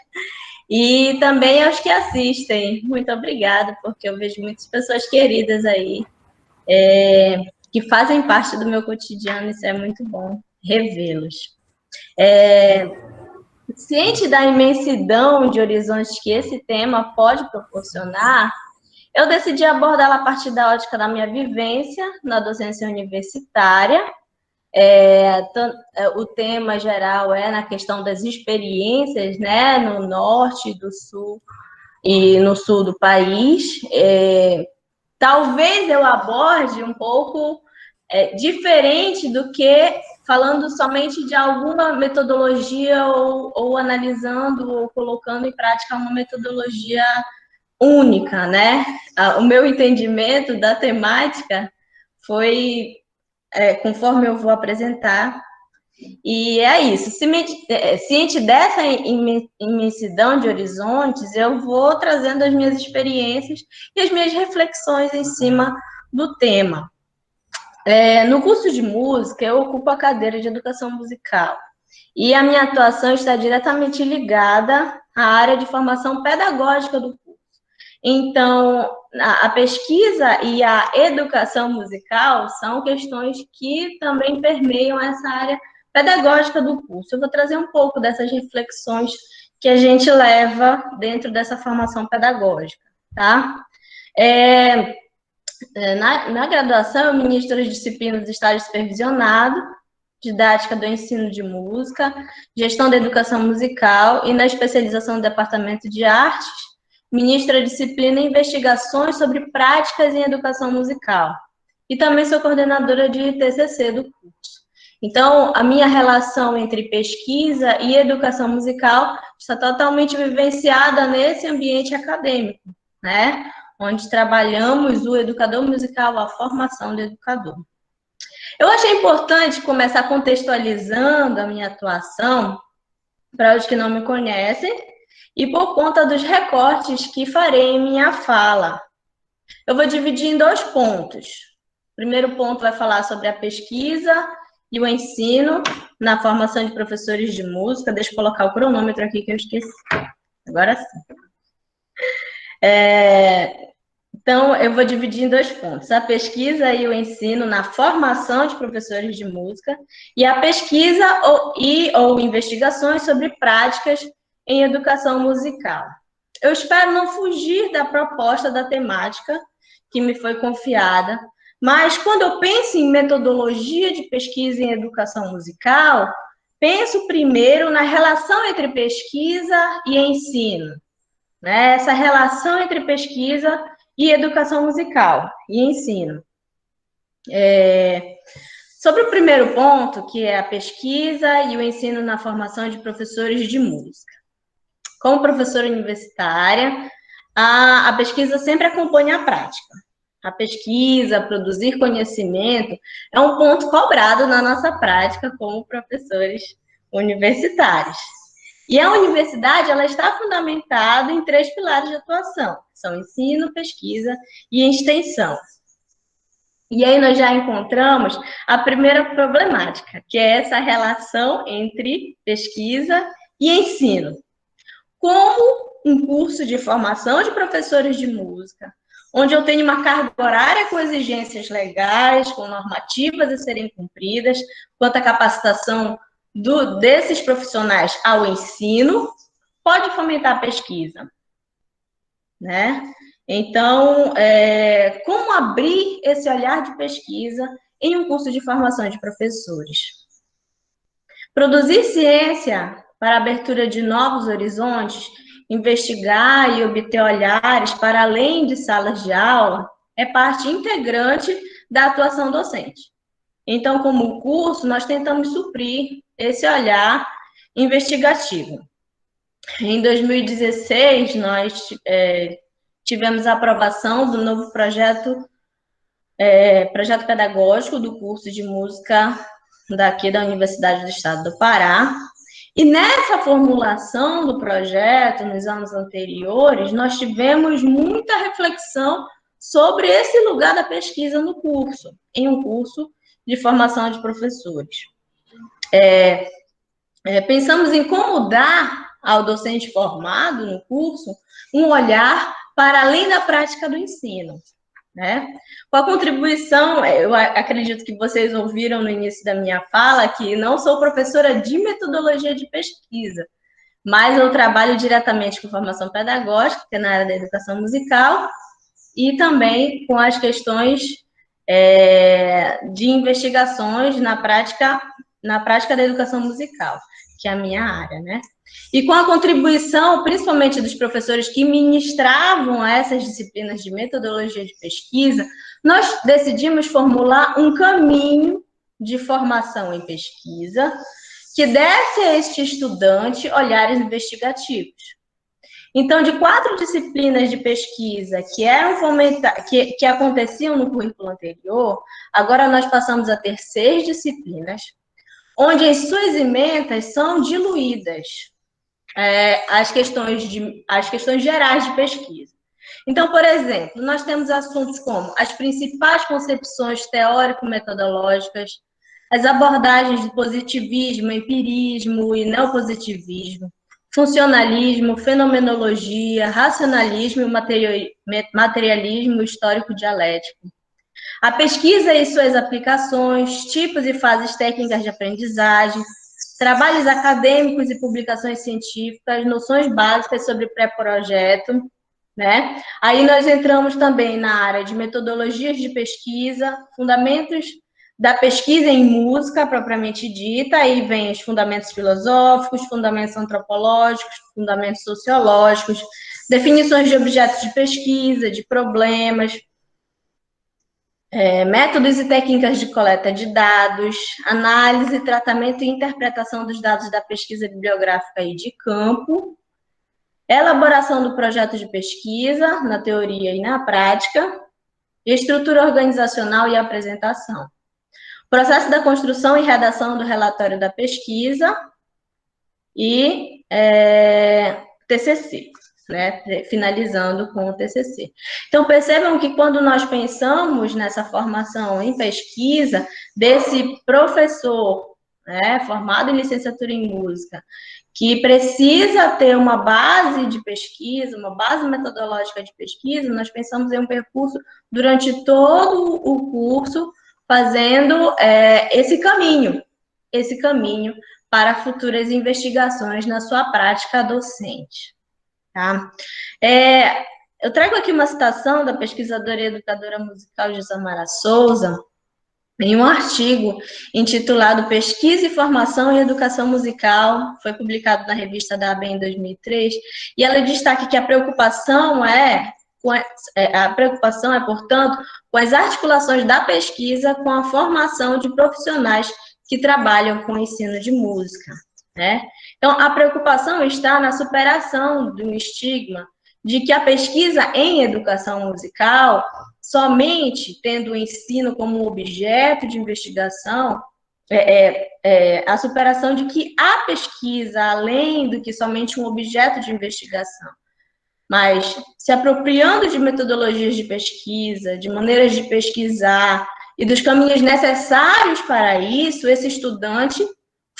e também aos que assistem. Muito obrigada, porque eu vejo muitas pessoas queridas aí, que fazem parte do meu cotidiano, isso é muito bom revê-los. Ciente da imensidão de horizontes que esse tema pode proporcionar, eu decidi abordá-la a partir da ótica da minha vivência na docência universitária. O tema geral é na questão das experiências, né, no norte, do sul e no sul do país. Talvez eu aborde um pouco diferente do que falando somente de alguma metodologia ou analisando ou colocando em prática uma metodologia única, né? O meu entendimento da temática foi conforme eu vou apresentar, e é isso. Ciente dessa imensidão de horizontes, eu vou trazendo as minhas experiências e as minhas reflexões em cima do tema. No curso de música, eu ocupo a cadeira de educação musical. E a minha atuação está diretamente ligada à área de formação pedagógica do curso. Então, a pesquisa e a educação musical são questões que também permeiam essa área pedagógica do curso. Eu vou trazer um pouco dessas reflexões que a gente leva dentro dessa formação pedagógica, tá? Na graduação, eu ministro as disciplinas de estágio supervisionado, didática do ensino de música, gestão da educação musical e na especialização do departamento de artes, ministro a disciplina investigações sobre práticas em educação musical. E também sou coordenadora de TCC do curso. Então, a minha relação entre pesquisa e educação musical está totalmente vivenciada nesse ambiente acadêmico, né? Onde trabalhamos o educador musical, a formação do educador. Eu achei importante começar contextualizando a minha atuação, para os que não me conhecem, e por conta dos recortes que farei em minha fala. Eu vou dividir em 2 pontos. O primeiro ponto vai falar sobre a pesquisa e o ensino na formação de professores de música. Deixa eu colocar o cronômetro aqui que eu esqueci. Agora sim. Então, eu vou dividir em 2 pontos. A pesquisa e o ensino na formação de professores de música e a pesquisa ou investigações sobre práticas em educação musical. Eu espero não fugir da proposta da temática que me foi confiada, mas quando eu penso em metodologia de pesquisa em educação musical, penso primeiro na relação entre pesquisa e ensino, né? Essa relação entre pesquisa e educação musical e ensino. Sobre o primeiro ponto, que é a pesquisa e o ensino na formação de professores de música. Como professora universitária, a pesquisa sempre acompanha a prática. A pesquisa, produzir conhecimento, é um ponto cobrado na nossa prática como professores universitários. E a universidade, ela está fundamentada em 3 pilares de atuação, que são ensino, pesquisa e extensão. E aí nós já encontramos a primeira problemática, que é essa relação entre pesquisa e ensino. Como um curso de formação de professores de música, onde eu tenho uma carga horária com exigências legais, com normativas a serem cumpridas, quanto à capacitação desses profissionais ao ensino, pode fomentar a pesquisa, né? Então, como abrir esse olhar de pesquisa em um curso de formação de professores? Produzir ciência para a abertura de novos horizontes, investigar e obter olhares para além de salas de aula, é parte integrante da atuação docente. Então, como curso, nós tentamos suprir esse olhar investigativo. Em 2016, nós tivemos a aprovação do novo projeto pedagógico do curso de música daqui da Universidade do Estado do Pará. E nessa formulação do projeto, nos anos anteriores, nós tivemos muita reflexão sobre esse lugar da pesquisa no curso, em um curso de formação de professores. Pensamos em como dar ao docente formado no curso um olhar para além da prática do ensino, né? Com a contribuição, eu acredito que vocês ouviram no início da minha fala que não sou professora de metodologia de pesquisa, mas eu trabalho diretamente com formação pedagógica, que é na área da educação musical, e também com as questões de investigações na prática da educação musical, que é a minha área, né? E com a contribuição, principalmente dos professores que ministravam essas disciplinas de metodologia de pesquisa, nós decidimos formular um caminho de formação em pesquisa que desse a este estudante olhares investigativos. Então, de 4 disciplinas de pesquisa que eram que aconteciam no currículo anterior, agora nós passamos a ter 6 disciplinas, onde as suas ementas são diluídas as questões gerais de pesquisa. Então, por exemplo, nós temos assuntos como as principais concepções teórico-metodológicas, as abordagens de positivismo, empirismo e neopositivismo, funcionalismo, fenomenologia, racionalismo e materialismo histórico-dialético. A pesquisa e suas aplicações, tipos e fases técnicas de aprendizagem, trabalhos acadêmicos e publicações científicas, noções básicas sobre pré-projeto, né? Aí nós entramos também na área de metodologias de pesquisa, fundamentos da pesquisa em música, propriamente dita, aí vem os fundamentos filosóficos, fundamentos antropológicos, fundamentos sociológicos, definições de objetos de pesquisa, de problemas, métodos e técnicas de coleta de dados, análise, tratamento e interpretação dos dados da pesquisa bibliográfica e de campo, elaboração do projeto de pesquisa, na teoria e na prática, estrutura organizacional e apresentação. Processo da construção e redação do relatório da pesquisa e TCC, né, finalizando com o TCC. Então, percebam que quando nós pensamos nessa formação em pesquisa, desse professor, né, formado em licenciatura em música, que precisa ter uma base de pesquisa, uma base metodológica de pesquisa, nós pensamos em um percurso durante todo o curso, fazendo esse caminho para futuras investigações na sua prática docente. Tá? Eu trago aqui uma citação da pesquisadora e educadora musical Gisamara Souza, em um artigo intitulado Pesquisa e Formação em Educação Musical, foi publicado na revista da ABEM em 2003, e ela destaca que a preocupação é, portanto, com as articulações da pesquisa com a formação de profissionais que trabalham com o ensino de música, né? Então, a preocupação está na superação do estigma de que a pesquisa em educação musical, somente tendo o ensino como objeto de investigação, a superação de que a pesquisa, além do que somente um objeto de investigação, mas se apropriando de metodologias de pesquisa, de maneiras de pesquisar e dos caminhos necessários para isso, esse estudante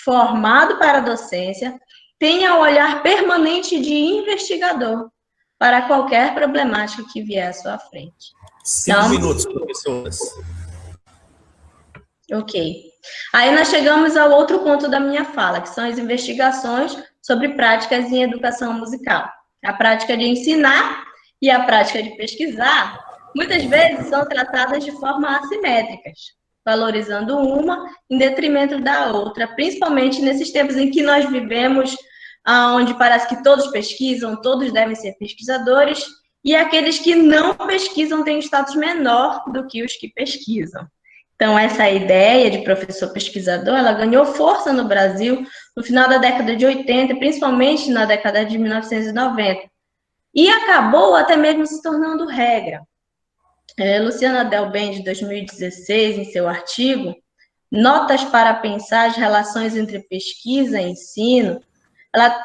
formado para a docência tenha o olhar permanente de investigador para qualquer problemática que vier à sua frente. 5 minutos, professoras. Ok. Aí nós chegamos ao outro ponto da minha fala, que são as investigações sobre práticas em educação musical. A prática de ensinar e a prática de pesquisar, muitas vezes são tratadas de forma assimétricas, valorizando uma em detrimento da outra, principalmente nesses tempos em que nós vivemos, onde parece que todos pesquisam, todos devem ser pesquisadores, e aqueles que não pesquisam têm status menor do que os que pesquisam. Então, essa ideia de professor pesquisador, ela ganhou força no Brasil no final da década de 80, principalmente na década de 1990, e acabou até mesmo se tornando regra. Luciana Delben, de 2016, em seu artigo, Notas para Pensar as Relações entre Pesquisa e Ensino,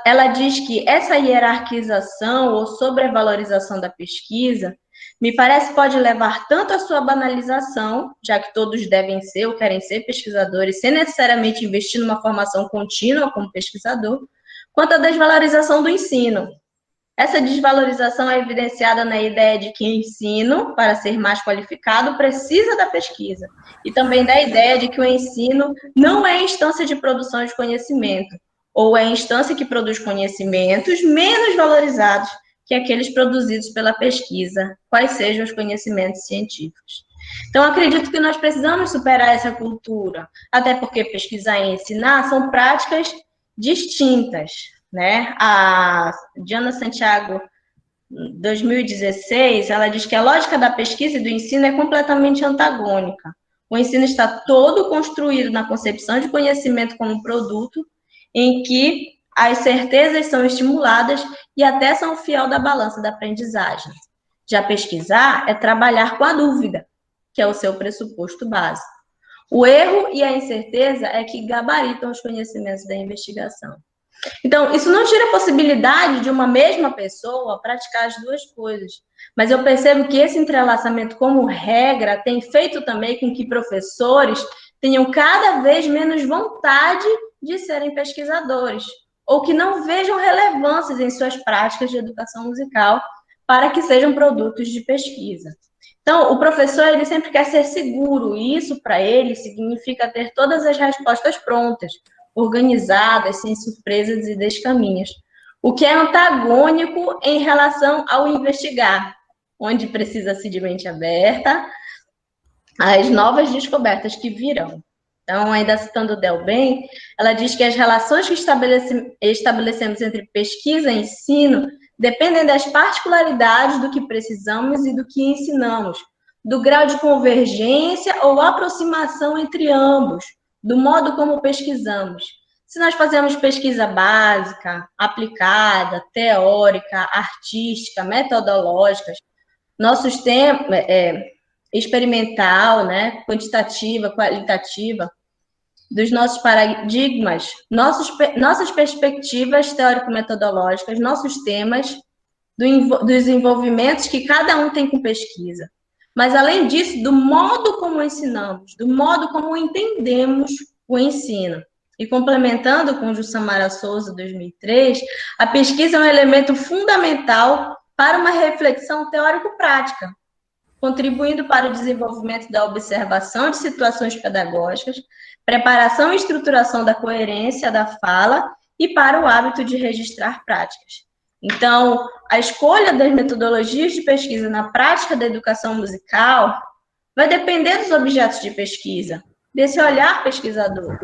ela diz que essa hierarquização ou sobrevalorização da pesquisa, me parece, pode levar tanto à sua banalização, já que todos devem ser ou querem ser pesquisadores, sem necessariamente investir numa formação contínua como pesquisador, quanto à desvalorização do ensino. Essa desvalorização é evidenciada na ideia de que o ensino, para ser mais qualificado, precisa da pesquisa, e também da ideia de que o ensino não é instância de produção de conhecimento, ou é instância que produz conhecimentos menos valorizados que aqueles produzidos pela pesquisa, quais sejam os conhecimentos científicos. Então, acredito que nós precisamos superar essa cultura, até porque pesquisar e ensinar são práticas distintas, né? A Diana Santiago, 2016, ela diz que a lógica da pesquisa e do ensino é completamente antagônica. O ensino está todo construído na concepção de conhecimento como produto, em que as certezas são estimuladas e até são o fiel da balança da aprendizagem. Já pesquisar é trabalhar com a dúvida, que é o seu pressuposto básico. O erro e a incerteza é que gabaritam os conhecimentos da investigação. Então, isso não tira a possibilidade de uma mesma pessoa praticar as duas coisas, mas eu percebo que esse entrelaçamento como regra tem feito também com que professores tenham cada vez menos vontade de serem pesquisadores, ou que não vejam relevâncias em suas práticas de educação musical para que sejam produtos de pesquisa. Então, o professor, ele sempre quer ser seguro, e isso, para ele, significa ter todas as respostas prontas, organizadas, sem surpresas e descaminhos, o que é antagônico em relação ao investigar, onde precisa-se de mente aberta às novas descobertas que virão. Então, ainda citando Delben, ela diz que as relações que estabelecemos entre pesquisa e ensino dependem das particularidades do que precisamos e do que ensinamos, do grau de convergência ou aproximação entre ambos, do modo como pesquisamos. Se nós fazemos pesquisa básica, aplicada, teórica, artística, metodológica, nossos temas, experimental, né, quantitativa, qualitativa, dos nossos paradigmas, nossas perspectivas teórico-metodológicas, nossos temas, dos envolvimentos que cada um tem com pesquisa. Mas, além disso, do modo como ensinamos, do modo como entendemos o ensino. E complementando com o Jussamara Souza, 2003, a pesquisa é um elemento fundamental para uma reflexão teórico-prática, contribuindo para o desenvolvimento da observação de situações pedagógicas, preparação e estruturação da coerência da fala e para o hábito de registrar práticas. Então, a escolha das metodologias de pesquisa na prática da educação musical vai depender dos objetos de pesquisa, desse olhar pesquisador,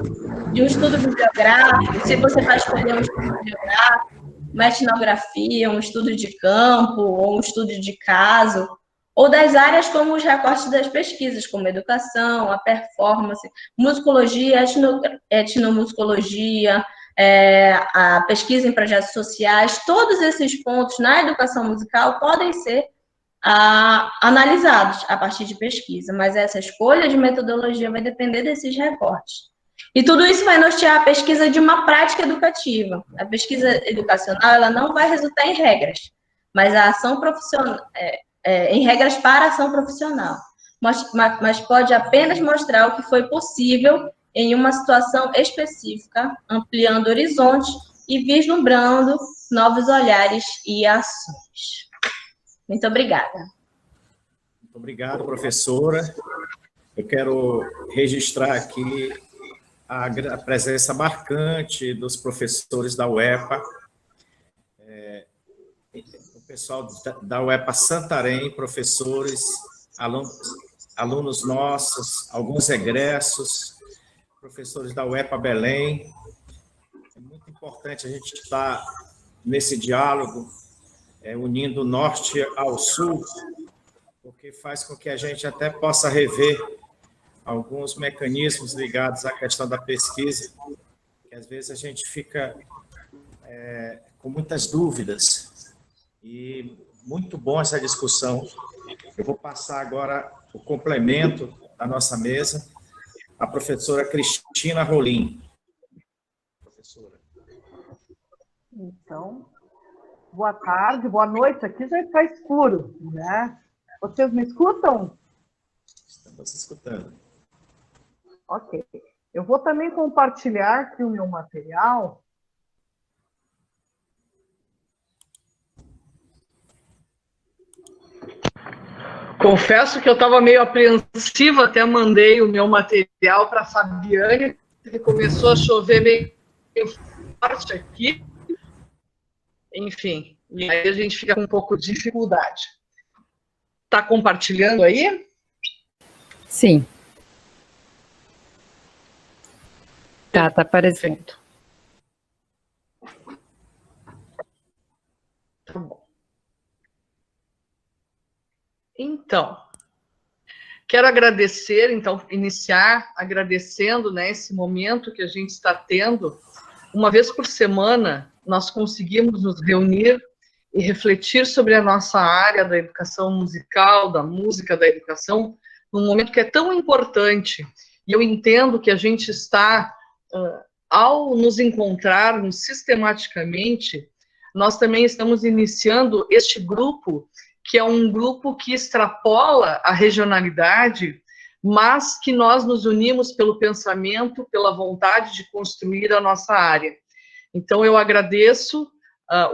de um estudo bibliográfico, se você vai escolher um estudo bibliográfico, uma etnografia, um estudo de campo, ou um estudo de caso, ou das áreas como os recortes das pesquisas, como educação, a performance, musicologia, etnomusicologia, a pesquisa em projetos sociais, todos esses pontos na educação musical podem ser analisados a partir de pesquisa, mas essa escolha de metodologia vai depender desses recortes. E tudo isso vai nortear a pesquisa de uma prática educativa. A pesquisa educacional, ela não vai resultar em regras, mas a ação profissional, em regras para a ação profissional, mas pode apenas mostrar o que foi possível em uma situação específica, ampliando horizontes e vislumbrando novos olhares e ações. Muito obrigada. Muito obrigado, professora. Eu quero registrar aqui a presença marcante dos professores da UEPA, o pessoal da UEPA Santarém, professores, alunos nossos, alguns egressos, professores da UEPA Belém. É muito importante a gente estar nesse diálogo, unindo o norte ao sul, porque faz com que a gente até possa rever alguns mecanismos ligados à questão da pesquisa, que às vezes a gente fica com muitas dúvidas. E muito bom essa discussão. Eu vou passar agora o complemento da nossa mesa, a professora Cristina Rolim. Professora. Então, boa tarde, boa noite. Aqui já está escuro, né? Vocês me escutam? Estamos escutando. Ok. Eu vou também compartilhar aqui o meu material. Confesso que eu estava meio apreensiva, até mandei o meu material para a Fabiane, que começou a chover meio forte aqui. Enfim, e aí a gente fica com um pouco de dificuldade. Está compartilhando aí? Sim. Tá aparecendo. Tá bom. Então, quero agradecer, iniciar agradecendo, né, esse momento que a gente está tendo. Uma vez por semana, nós conseguimos nos reunir e refletir sobre a nossa área da educação musical, da música, da educação, num momento que é tão importante. E eu entendo que a gente está, ao nos encontrarmos sistematicamente, nós também estamos iniciando este grupo, que é um grupo que extrapola a regionalidade, mas que nós nos unimos pelo pensamento, pela vontade de construir a nossa área. Então, eu agradeço a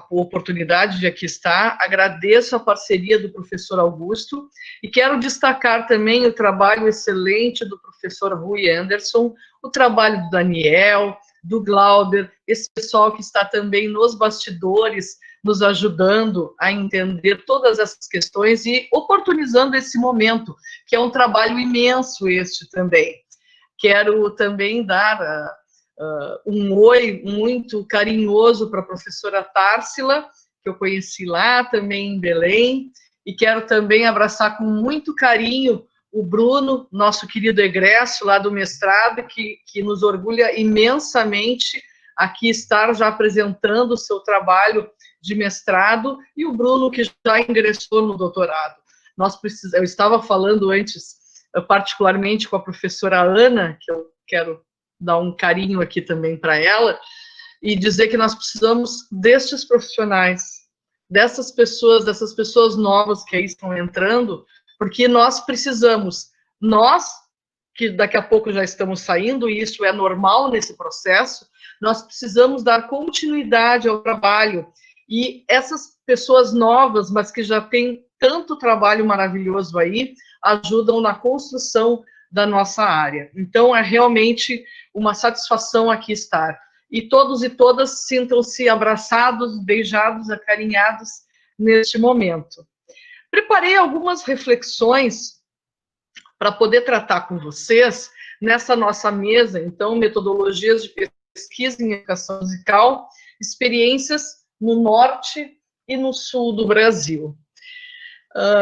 oportunidade de aqui estar, agradeço a parceria do professor Augusto e quero destacar também o trabalho excelente do professor Rui Anderson, o trabalho do Daniel, do Glauber, esse pessoal que está também nos bastidores, nos ajudando a entender todas essas questões e oportunizando esse momento, que é um trabalho imenso este também. Quero também dar um oi muito carinhoso para a professora Társila, que eu conheci lá também em Belém, e quero também abraçar com muito carinho o Bruno, nosso querido egresso lá do mestrado, que nos orgulha imensamente aqui estar já apresentando o seu trabalho de mestrado, e o Bruno, que já ingressou no doutorado. Eu estava falando antes, particularmente com a professora Ana, que eu quero dar um carinho aqui também para ela, e dizer que nós precisamos destes profissionais, dessas pessoas novas que aí estão entrando, porque nós precisamos, nós, que daqui a pouco já estamos saindo, e isso é normal nesse processo, nós precisamos dar continuidade ao trabalho, e essas pessoas novas, mas que já têm tanto trabalho maravilhoso aí, ajudam na construção da nossa área. Então, é realmente uma satisfação aqui estar. E todos e todas sintam-se abraçados, beijados, acarinhados neste momento. Preparei algumas reflexões para poder tratar com vocês nessa nossa mesa, então, metodologias de pesquisa em educação musical, experiências no norte e no sul do Brasil.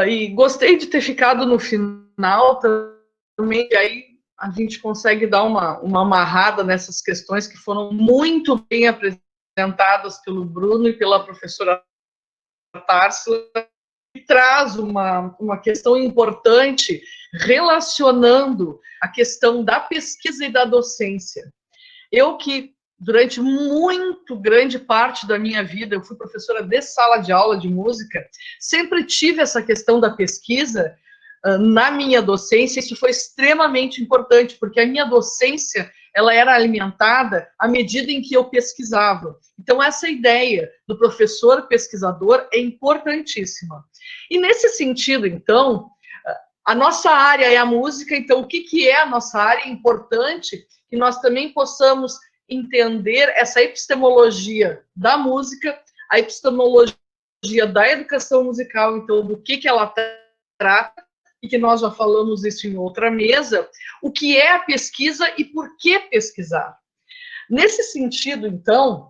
E gostei de ter ficado no final também, e aí a gente consegue dar uma amarrada nessas questões que foram muito bem apresentadas pelo Bruno e pela professora Társila, que traz uma questão importante relacionando a questão da pesquisa e da docência. Eu que, durante muito grande parte da minha vida, eu fui professora de sala de aula de música, sempre tive essa questão da pesquisa na minha docência. Isso foi extremamente importante, porque a minha docência, ela era alimentada à medida em que eu pesquisava. Então, essa ideia do professor pesquisador é importantíssima. E nesse sentido, então, a nossa área é a música, então o que é a nossa área? É importante que nós também possamos entender essa epistemologia da música, a epistemologia da educação musical, então do que ela trata, e que nós já falamos isso em outra mesa, o que é a pesquisa e por que pesquisar. Nesse sentido, então,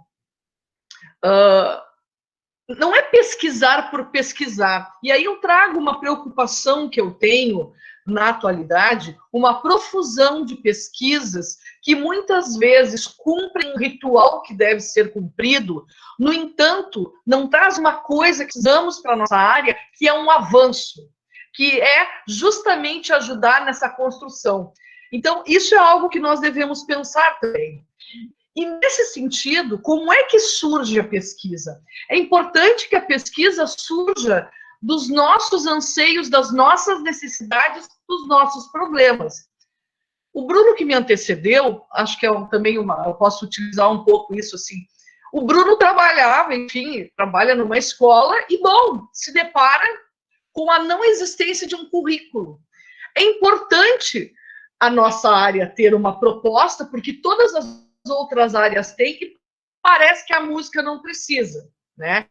não é pesquisar por pesquisar. E aí eu trago uma preocupação que eu tenho na atualidade, uma profusão de pesquisas que muitas vezes cumprem um ritual que deve ser cumprido, no entanto, não traz uma coisa que precisamos para a nossa área, que é um avanço, que é justamente ajudar nessa construção. Então, isso é algo que nós devemos pensar também. E, nesse sentido, como é que surge a pesquisa? É importante que a pesquisa surja dos nossos anseios, das nossas necessidades, dos nossos problemas. O Bruno, que me antecedeu, acho que também eu posso utilizar um pouco isso assim. O Bruno trabalhava, enfim, trabalha numa escola e, bom, se depara com a não existência de um currículo. É importante a nossa área ter uma proposta, porque todas as outras áreas têm, e parece que a música não precisa, né?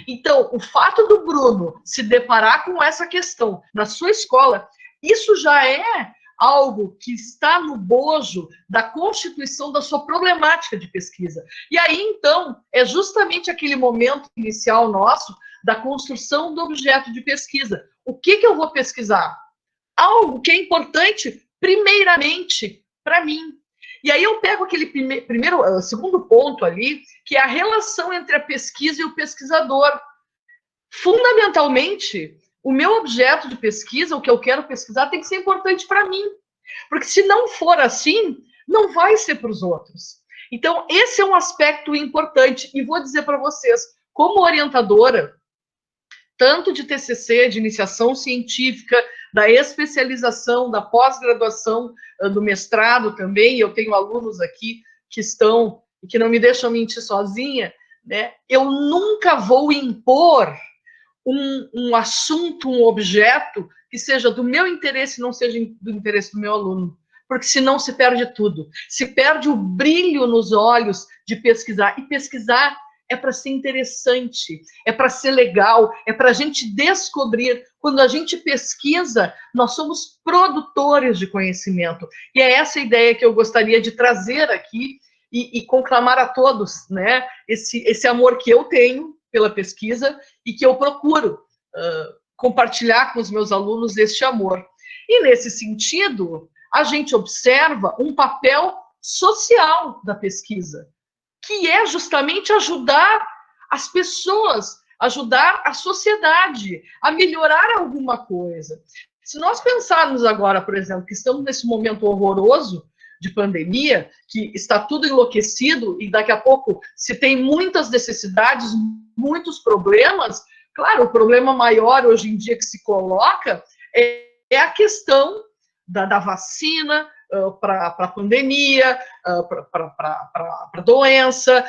Então, o fato do Bruno se deparar com essa questão na sua escola, isso já é algo que está no bojo da constituição da sua problemática de pesquisa. E aí, então, é justamente aquele momento inicial nosso da construção do objeto de pesquisa. O que eu vou pesquisar? Algo que é importante, primeiramente, para mim. E aí eu pego aquele segundo ponto ali, que é a relação entre a pesquisa e o pesquisador. Fundamentalmente, o meu objeto de pesquisa, o que eu quero pesquisar, tem que ser importante para mim. Porque se não for assim, não vai ser para os outros. Então, esse é um aspecto importante. E vou dizer para vocês, como orientadora, tanto de TCC, de iniciação científica, da especialização, da pós-graduação, do mestrado também. Eu tenho alunos aqui que estão e que não me deixam mentir sozinha, né? Eu nunca vou impor um assunto, um objeto que seja do meu interesse e não seja do interesse do meu aluno, porque senão se perde tudo. Se perde o brilho nos olhos de pesquisar, e pesquisar é para ser interessante, é para ser legal, é para a gente descobrir. Quando a gente pesquisa, nós somos produtores de conhecimento. E é essa ideia que eu gostaria de trazer aqui e conclamar a todos, né? Esse amor que eu tenho pela pesquisa e que eu procuro compartilhar com os meus alunos este amor. E, nesse sentido, a gente observa um papel social da pesquisa, que é justamente ajudar as pessoas, ajudar a sociedade a melhorar alguma coisa. Se nós pensarmos agora, por exemplo, que estamos nesse momento horroroso de pandemia, que está tudo enlouquecido e daqui a pouco se tem muitas necessidades, muitos problemas, claro, o problema maior hoje em dia que se coloca é a questão da vacina para a pandemia, para a doença,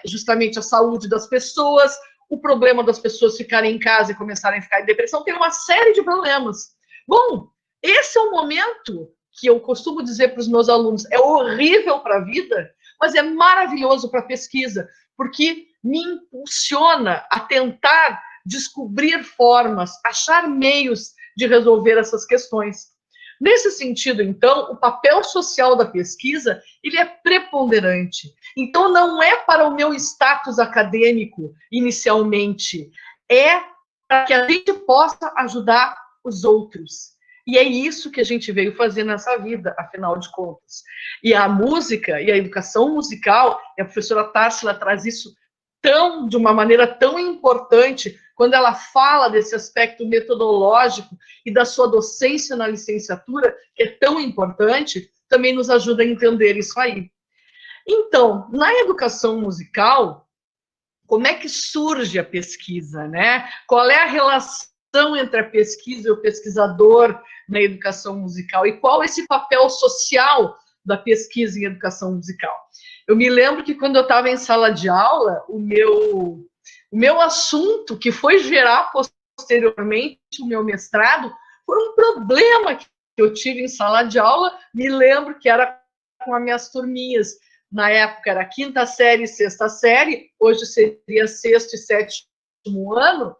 justamente a saúde das pessoas, o problema das pessoas ficarem em casa e começarem a ficar em depressão, tem uma série de problemas. Bom, esse é o momento que eu costumo dizer para os meus alunos, é horrível para a vida, mas é maravilhoso para a pesquisa, porque me impulsiona a tentar descobrir formas, achar meios de resolver essas questões. Nesse sentido, então, o papel social da pesquisa, ele é preponderante. Então, não é para o meu status acadêmico, inicialmente, é para que a gente possa ajudar os outros. E é isso que a gente veio fazer nessa vida, afinal de contas. E a música e a educação musical, e a professora Társila traz isso de uma maneira tão importante, quando ela fala desse aspecto metodológico e da sua docência na licenciatura, que é tão importante, também nos ajuda a entender isso aí. Então, na educação musical, como é que surge a pesquisa, né? Qual é a relação entre a pesquisa e o pesquisador na educação musical? E qual é esse papel social da pesquisa em educação musical? Eu me lembro que quando eu estava em sala de aula, o meu assunto, que foi gerar posteriormente o meu mestrado, foi um problema que eu tive em sala de aula. Me lembro que era com as minhas turminhas. Na época era quinta série e sexta série, hoje seria sexto e sétimo ano.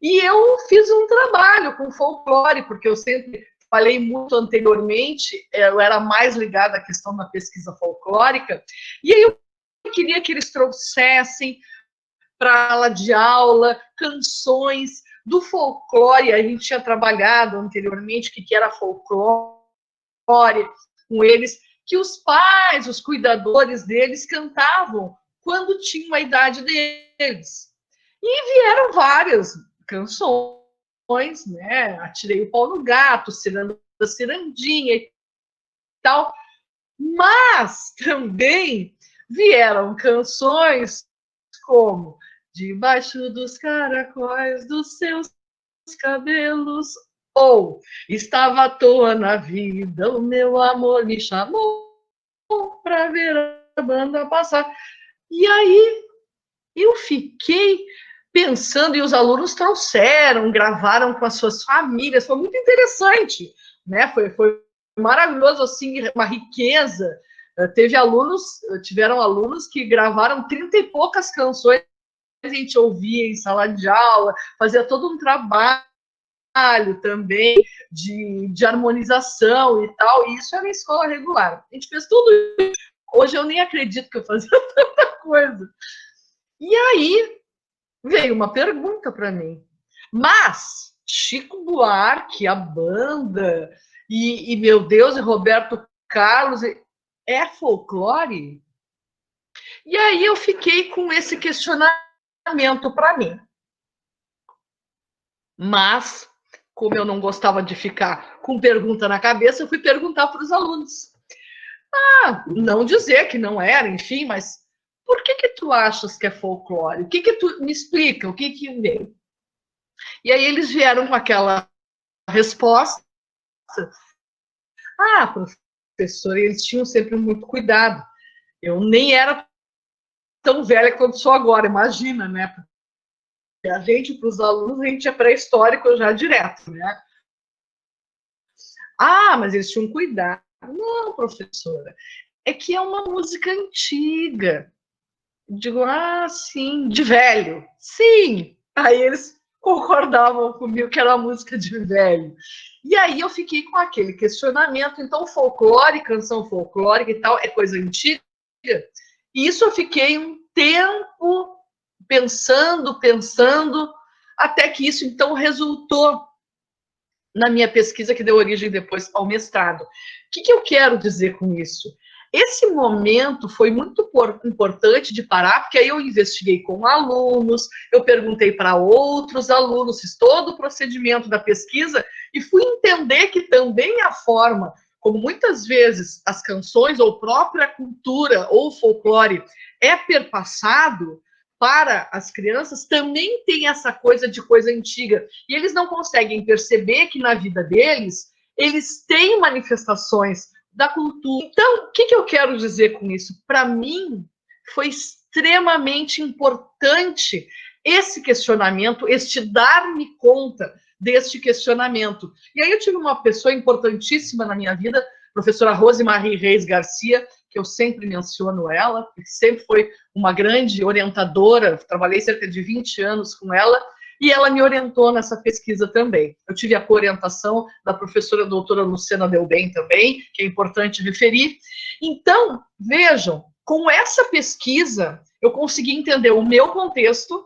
E eu fiz um trabalho com folclore, porque eu sempre falei muito anteriormente, eu era mais ligada à questão da pesquisa folclórica, e aí eu queria que eles trouxessem para a sala de aula canções do folclore. A gente tinha trabalhado anteriormente o que era folclore com eles, que os pais, os cuidadores deles cantavam quando tinham a idade deles. E vieram várias canções, né? Atirei o pau no gato, Ciranda da Cirandinha e tal. Mas também vieram canções como Debaixo dos caracóis dos seus cabelos, ou Estava à toa na vida, o meu amor me chamou para ver a banda passar. E aí eu fiquei pensando, e os alunos trouxeram, gravaram com as suas famílias, foi muito interessante, né? Foi maravilhoso, assim, uma riqueza. Tiveram alunos que gravaram 30 e poucas canções, a gente ouvia em sala de aula, fazia todo um trabalho também de harmonização e tal, e isso era escola regular. A gente fez tudo isso. Hoje eu nem acredito que eu fazia tanta coisa. E aí veio uma pergunta para mim. Mas Chico Buarque, a banda, e meu Deus, e Roberto Carlos, é folclore? E aí eu fiquei com esse questionamento para mim. Mas, como eu não gostava de ficar com pergunta na cabeça, eu fui perguntar para os alunos. Não dizer que não era, enfim, mas por que tu achas que é folclore? O que tu me explica? O que veio? E aí eles vieram com aquela resposta. Ah, professor, eles tinham sempre muito cuidado. Eu nem era tão velha quanto sou agora, imagina, né? Porque a gente, para os alunos, a gente é pré-histórico já direto, né? Ah, mas eles tinham cuidado. Não, professora, é que é uma música antiga. Digo, ah, sim, de velho. Sim. Aí eles concordavam comigo que era uma música de velho. E aí eu fiquei com aquele questionamento. Então, folclore, canção folclórica e tal, é coisa antiga. E isso eu fiquei um tempo pensando, até que isso, então, resultou na minha pesquisa, que deu origem depois ao mestrado. O que eu quero dizer com isso? Esse momento foi muito importante de parar, porque aí eu investiguei com alunos, eu perguntei para outros alunos, fiz todo o procedimento da pesquisa e fui entender que também a forma como muitas vezes as canções ou própria cultura ou folclore é perpassado para as crianças, também tem essa coisa de coisa antiga. E eles não conseguem perceber que na vida deles, eles têm manifestações da cultura. Então, o que eu quero dizer com isso? Para mim, foi extremamente importante esse questionamento, este dar-me conta deste questionamento. E aí eu tive uma pessoa importantíssima na minha vida, professora Rosemarie Reis Garcia, que eu sempre menciono ela, que sempre foi uma grande orientadora, trabalhei cerca de 20 anos com ela, e ela me orientou nessa pesquisa também. Eu tive a coorientação da professora doutora Luciana Delbem também, que é importante referir. Então, vejam, com essa pesquisa, eu consegui entender o meu contexto,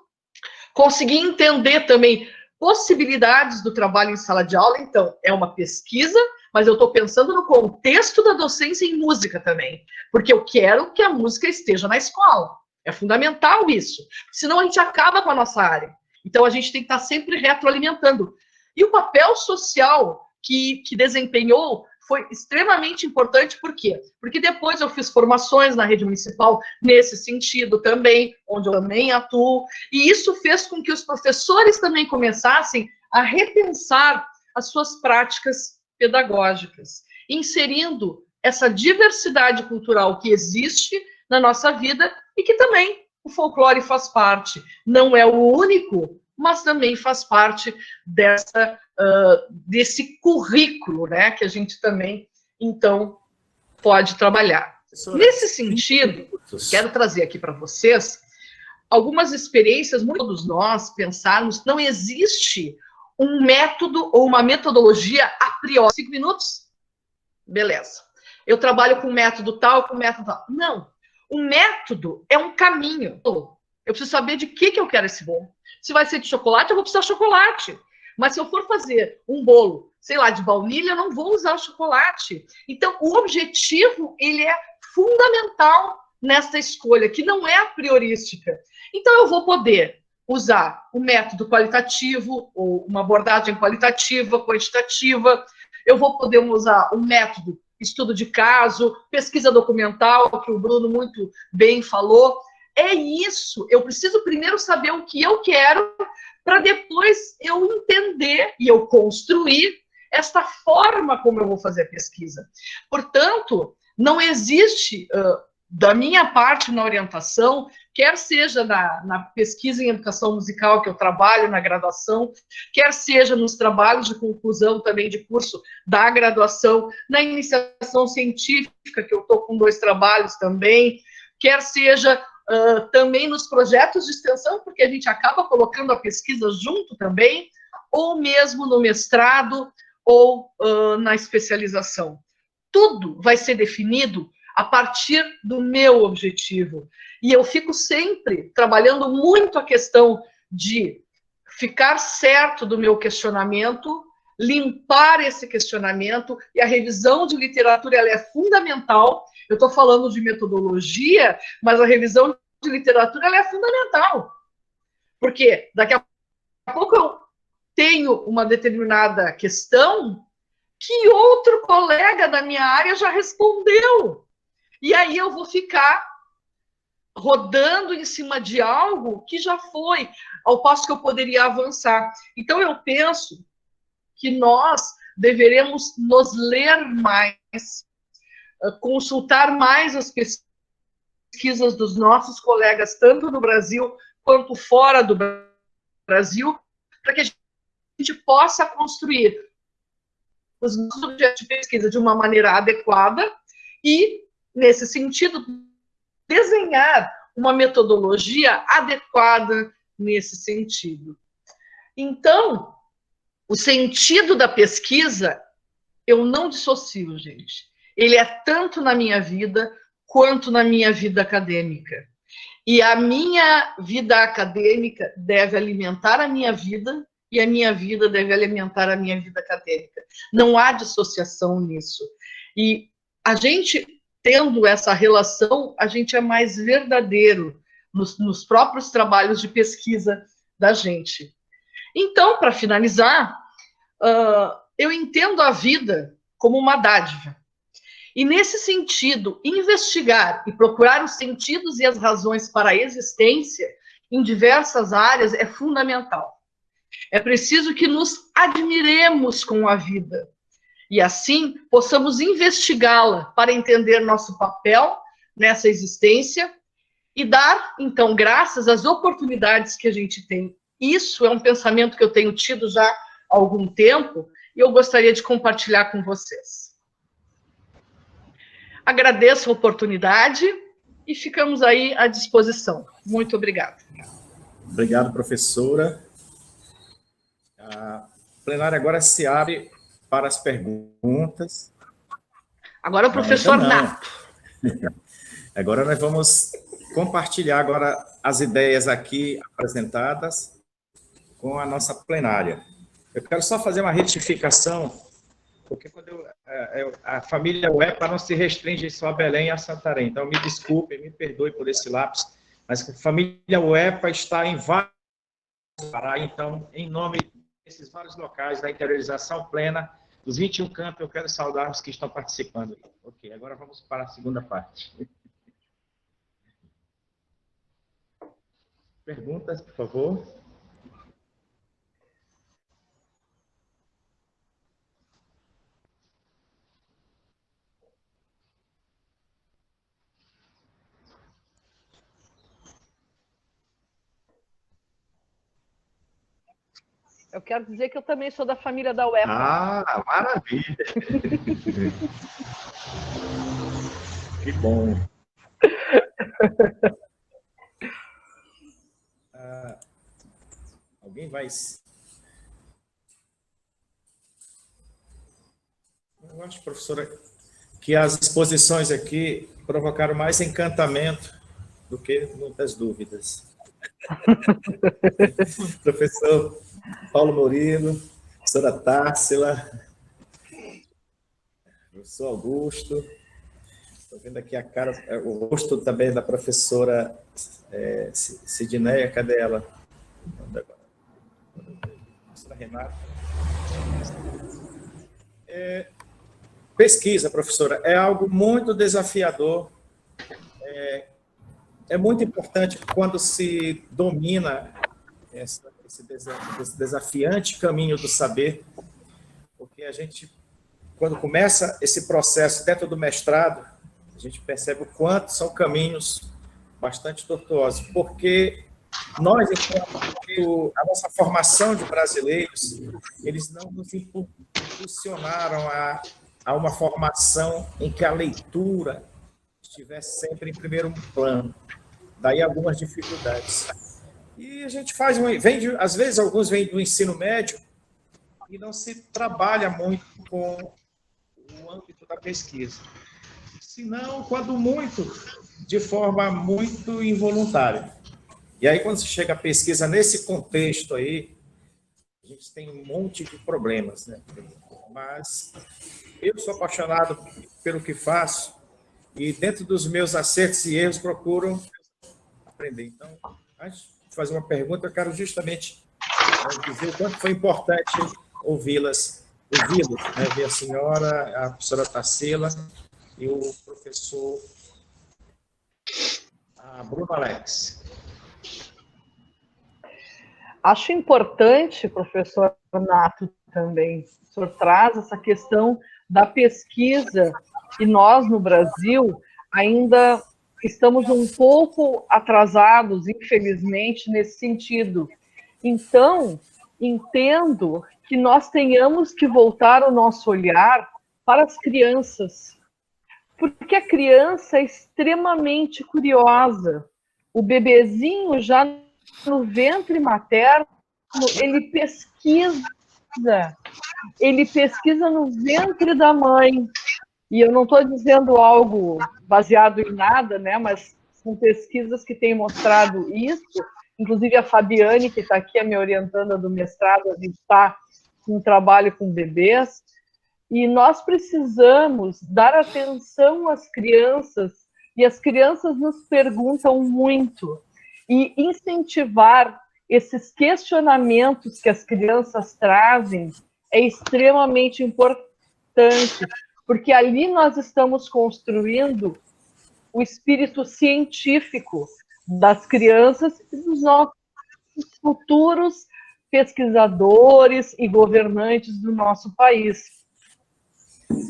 consegui entender também possibilidades do trabalho em sala de aula. Então, é uma pesquisa, mas eu estou pensando no contexto da docência em música também, porque eu quero que a música esteja na escola. É fundamental isso, senão a gente acaba com a nossa área. Então, a gente tem que estar sempre retroalimentando. E o papel social que desempenhou foi extremamente importante, por quê? Porque depois eu fiz formações na rede municipal nesse sentido também, onde eu também atuo, e isso fez com que os professores também começassem a repensar as suas práticas pedagógicas, inserindo essa diversidade cultural que existe na nossa vida e que também o folclore faz parte. Não é o único, mas também faz parte desse currículo, né, que a gente também, então, pode trabalhar. Nesse sentido, quero trazer aqui para vocês algumas experiências, todos nós pensarmos, não existe um método ou uma metodologia a priori. 5 minutos? Beleza. Eu trabalho com método tal, com método tal. Não. O método é um caminho. Eu preciso saber de que eu quero esse bolo. Se vai ser de chocolate, eu vou precisar de chocolate. Mas se eu for fazer um bolo, sei lá, de baunilha, eu não vou usar o chocolate. Então, o objetivo, ele é fundamental nessa escolha, que não é a priorística. Então, eu vou poder usar o método qualitativo, ou uma abordagem qualitativa, quantitativa. Eu vou poder usar o método estudo de caso, pesquisa documental, que o Bruno muito bem falou. É isso. Eu preciso primeiro saber o que eu quero, para depois eu entender e eu construir esta forma como eu vou fazer a pesquisa. Portanto, não existe, da minha parte na orientação, quer seja na pesquisa em educação musical que eu trabalho na graduação, quer seja nos trabalhos de conclusão também de curso da graduação, na iniciação científica, que eu estou com 2 trabalhos também, quer seja também nos projetos de extensão, porque a gente acaba colocando a pesquisa junto também, ou mesmo no mestrado, ou na especialização. Tudo vai ser definido a partir do meu objetivo. E eu fico sempre trabalhando muito a questão de ficar certo do meu questionamento, limpar esse questionamento, e a revisão de literatura ela é fundamental. Eu estou falando de metodologia, mas a revisão de literatura ela é fundamental. Porque daqui a pouco eu tenho uma determinada questão que outro colega da minha área já respondeu. E aí eu vou ficar rodando em cima de algo que já foi, ao passo que eu poderia avançar. Então, eu penso que nós deveremos nos ler mais, consultar mais as pesquisas dos nossos colegas, tanto no Brasil quanto fora do Brasil, para que a gente possa construir os nossos objetos de pesquisa de uma maneira adequada e, nesse sentido, desenhar uma metodologia adequada nesse sentido. Então, o sentido da pesquisa, eu não dissocio, gente. Ele é tanto na minha vida quanto na minha vida acadêmica. E a minha vida acadêmica deve alimentar a minha vida e a minha vida deve alimentar a minha vida acadêmica. Não há dissociação nisso. E a gente, tendo essa relação, a gente é mais verdadeiro nos próprios trabalhos de pesquisa da gente. Então, para finalizar, eu entendo a vida como uma dádiva. E, nesse sentido, investigar e procurar os sentidos e as razões para a existência em diversas áreas é fundamental. É preciso que nos admiremos com a vida e, assim, possamos investigá-la para entender nosso papel nessa existência e dar, então, graças às oportunidades que a gente tem. Isso é um pensamento que eu tenho tido já há algum tempo e eu gostaria de compartilhar com vocês. Agradeço a oportunidade e ficamos aí à disposição. Muito obrigada. Obrigado, professora. A plenária agora se abre para as perguntas. Agora o professor Nato. Agora nós vamos compartilhar agora as ideias aqui apresentadas com a nossa plenária. Eu quero só fazer uma retificação, porque quando a família UEPA não se restringe só a Belém e a Santarém. Então, me desculpe, me perdoe por esse lapso, mas a família UEPA está em vários Pará. Então, em nome desses vários locais da interiorização plena, dos 21 campos, eu quero saudar os que estão participando. Ok, agora vamos para a segunda parte. Perguntas, por favor. Eu quero dizer que eu também sou da família da UEPA. Ah, maravilha! Que bom! Alguém vai... Eu acho, professora, que as exposições aqui provocaram mais encantamento do que muitas dúvidas. Professor Paulo Murilo, professora Társila, professor Augusto, estou vendo aqui a cara, o rosto também da professora Sidneia, cadê ela? Professora Renata. Pesquisa, professora, é algo muito desafiador, é muito importante quando se domina esse desafiante caminho do saber, porque a gente, quando começa esse processo dentro do mestrado, a gente percebe o quanto são caminhos bastante tortuosos, porque nós, a nossa formação de brasileiros, eles não nos impulsionaram a uma formação em que a leitura estivesse sempre em primeiro plano. Daí algumas dificuldades. E a gente faz, às vezes alguns vêm do ensino médio e não se trabalha muito com o âmbito da pesquisa. Senão, quando muito, de forma muito involuntária. E aí, quando se chega à pesquisa nesse contexto aí, a gente tem um monte de problemas, né? Mas eu sou apaixonado pelo que faço e dentro dos meus acertos e erros procuro aprender. Então, antes de fazer uma pergunta, eu quero justamente dizer o quanto foi importante ouvi-los, né? Ver a senhora, a professora Tarsila e o professor Bruno Alex. Acho importante, professor Nato, também. O senhor traz essa questão da pesquisa, e nós, no Brasil, ainda estamos um pouco atrasados, infelizmente, nesse sentido. Então, entendo que nós tenhamos que voltar o nosso olhar para as crianças, porque a criança é extremamente curiosa. O bebezinho, já no ventre materno, ele pesquisa no ventre da mãe. E eu não estou dizendo algo baseado em nada, né? Mas são pesquisas que têm mostrado isso. Inclusive a Fabiane, que está aqui, a minha orientanda do mestrado, a gente está em trabalho com bebês. E nós precisamos dar atenção às crianças, e as crianças nos perguntam muito, e incentivar esses questionamentos que as crianças trazem é extremamente importante, porque ali nós estamos construindo o espírito científico das crianças e dos nossos futuros pesquisadores e governantes do nosso país.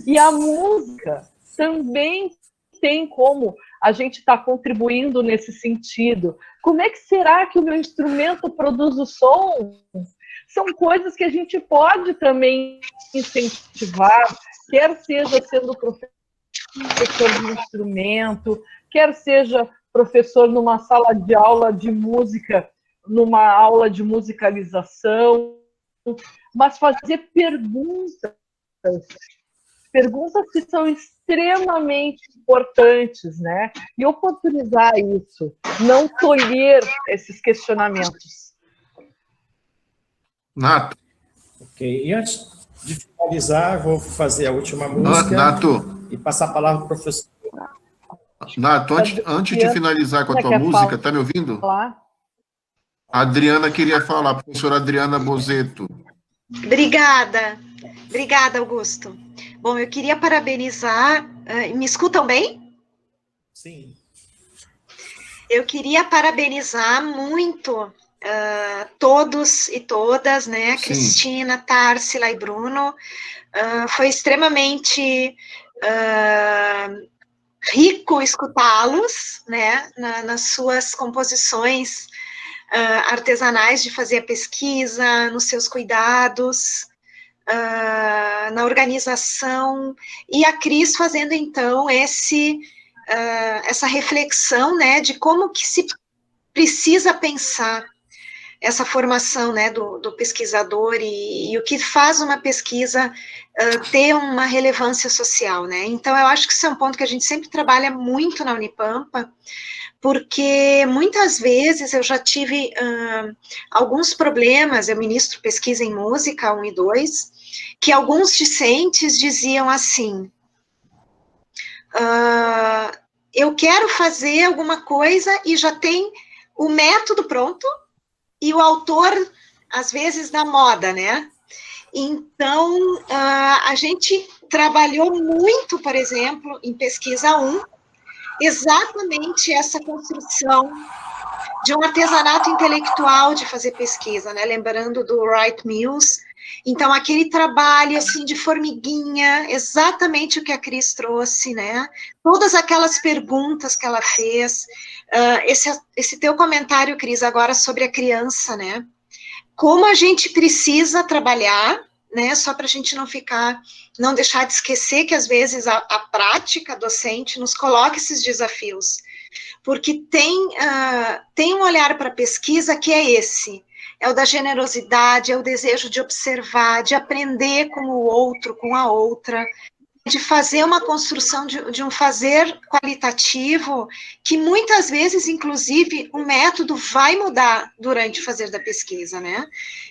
E a música também tem como a gente está contribuindo nesse sentido. Como é que será que o meu instrumento produz o som? São coisas que a gente pode também incentivar, quer seja sendo professor de instrumento, quer seja professor numa sala de aula de música, numa aula de musicalização, mas fazer perguntas que são extremamente importantes, né? E oportunizar isso, não tolher esses questionamentos. Nato. Ok, e antes de finalizar, vou fazer a última música Nato. E passar a palavra para o professor. Nato, antes de finalizar com a tua música, tá me ouvindo? A Adriana queria falar, professora Adriana Bozetto. Obrigada, Augusto. Bom, eu queria parabenizar, me escutam bem? Sim. Eu queria parabenizar muito todos e todas, né? Sim. Cristina, Társila e Bruno. Foi extremamente rico escutá-los, né? Nas suas composições artesanais de fazer a pesquisa, nos seus cuidados, na organização, e a Cris fazendo, então, essa reflexão, né, de como que se precisa pensar essa formação, né, do pesquisador e o que faz uma pesquisa ter uma relevância social, né. Então, eu acho que isso é um ponto que a gente sempre trabalha muito na Unipampa, porque muitas vezes eu já tive alguns problemas, eu ministro pesquisa em música 1 e 2, que alguns discentes diziam assim, eu quero fazer alguma coisa e já tem o método pronto e o autor, às vezes, da moda, né? Então, a gente trabalhou muito, por exemplo, em pesquisa 1, exatamente essa construção de um artesanato intelectual de fazer pesquisa, né? Lembrando do Wright Mills. Então, aquele trabalho, assim, de formiguinha, exatamente o que a Cris trouxe, né? Todas aquelas perguntas que ela fez, esse teu comentário, Cris, agora sobre a criança, né? Como a gente precisa trabalhar, né? Só para a gente não deixar de esquecer que, às vezes, a prática docente nos coloca esses desafios, porque tem um olhar para a pesquisa que é esse, é o da generosidade, é o desejo de observar, de aprender com o outro, com a outra, de fazer uma construção de um fazer qualitativo, que muitas vezes, inclusive, o método vai mudar durante o fazer da pesquisa, né?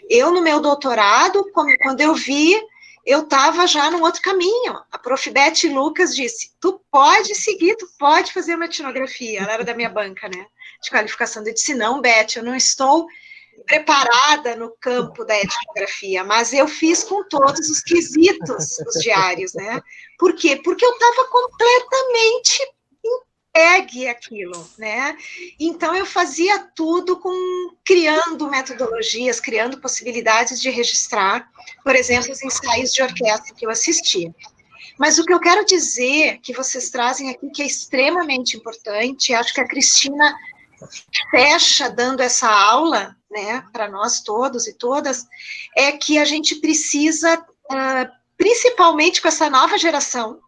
Eu, no meu doutorado, quando eu vi, eu estava já num outro caminho. A prof. Beth Lucas disse, tu pode seguir, tu pode fazer uma etnografia. Ela era da minha banca, né, de qualificação. Eu disse, não, Beth, eu não estou preparada no campo da etnografia, mas eu fiz com todos os quesitos, os diários, né? Por quê? Porque eu estava completamente pegue aquilo, né? Então eu fazia tudo criando metodologias, criando possibilidades de registrar, por exemplo, os ensaios de orquestra que eu assistia. Mas o que eu quero dizer, que vocês trazem aqui, que é extremamente importante, acho que a Cristina fecha dando essa aula, né, para nós todos e todas, é que a gente precisa, principalmente com essa nova geração,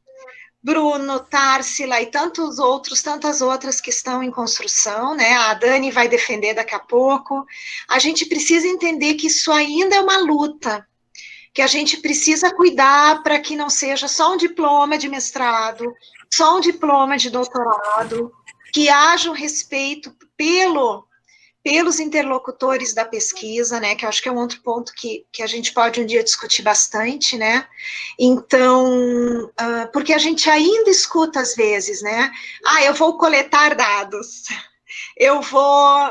Bruno, Társila e tantas outras que estão em construção, né? A Dani vai defender daqui a pouco. A gente precisa entender que isso ainda é uma luta, que a gente precisa cuidar para que não seja só um diploma de mestrado, só um diploma de doutorado, que haja um respeito pelos interlocutores da pesquisa, né, que eu acho que é um outro ponto que a gente pode um dia discutir bastante, né, então, porque a gente ainda escuta às vezes, né, eu vou coletar dados, eu vou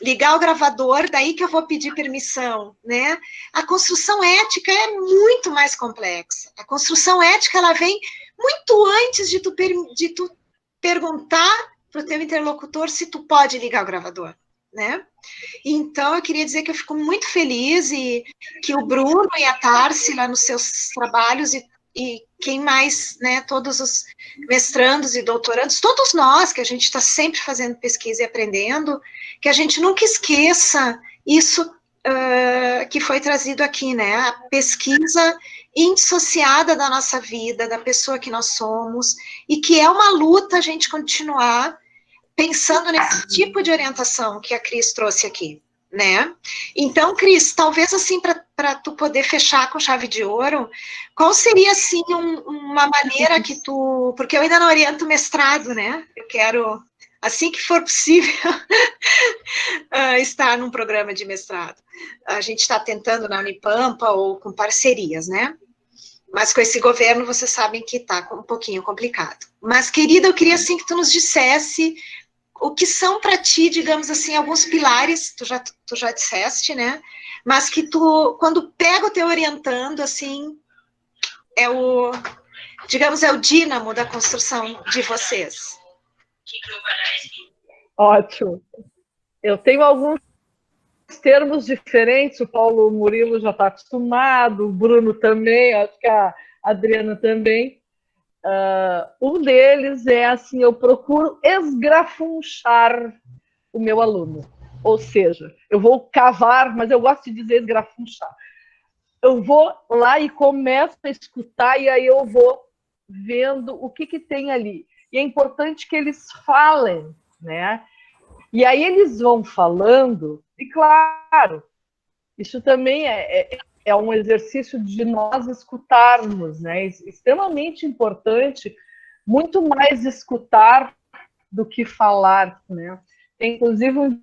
ligar o gravador, daí que eu vou pedir permissão, né, a construção ética é muito mais complexa, a construção ética, ela vem muito antes de tu perguntar para o teu interlocutor se tu pode ligar o gravador, né? Então, eu queria dizer que eu fico muito feliz e que o Bruno e a Társila nos seus trabalhos e quem mais, né, todos os mestrandos e doutorandos, todos nós, que a gente está sempre fazendo pesquisa e aprendendo, que a gente nunca esqueça isso que foi trazido aqui, né? A pesquisa indissociada da nossa vida, da pessoa que nós somos, e que é uma luta a gente continuar pensando nesse tipo de orientação que a Cris trouxe aqui, né? Então, Cris, talvez assim, para tu poder fechar com chave de ouro, qual seria, assim, uma maneira que tu... Porque eu ainda não oriento mestrado, né? Eu quero, assim que for possível, estar num programa de mestrado. A gente está tentando na Unipampa ou com parcerias, né? Mas com esse governo, vocês sabem que está um pouquinho complicado. Mas, querida, eu queria, assim, que tu nos dissesse o que são para ti, digamos assim, alguns pilares, tu já disseste, né? Mas que tu, quando pega o teu orientando, assim, é o dínamo da construção de vocês. Ótimo. Eu tenho alguns termos diferentes, o Paulo Murilo já está acostumado, o Bruno também, acho que a Adriana também. Um deles é assim, eu procuro esgrafunchar o meu aluno. Ou seja, eu vou cavar, mas eu gosto de dizer esgrafunchar. Eu vou lá e começo a escutar, e aí eu vou vendo o que tem ali. E é importante que eles falem, né? E aí eles vão falando, e claro, isso também é um exercício de nós escutarmos, né? Extremamente importante, muito mais escutar do que falar, né? Tem inclusive um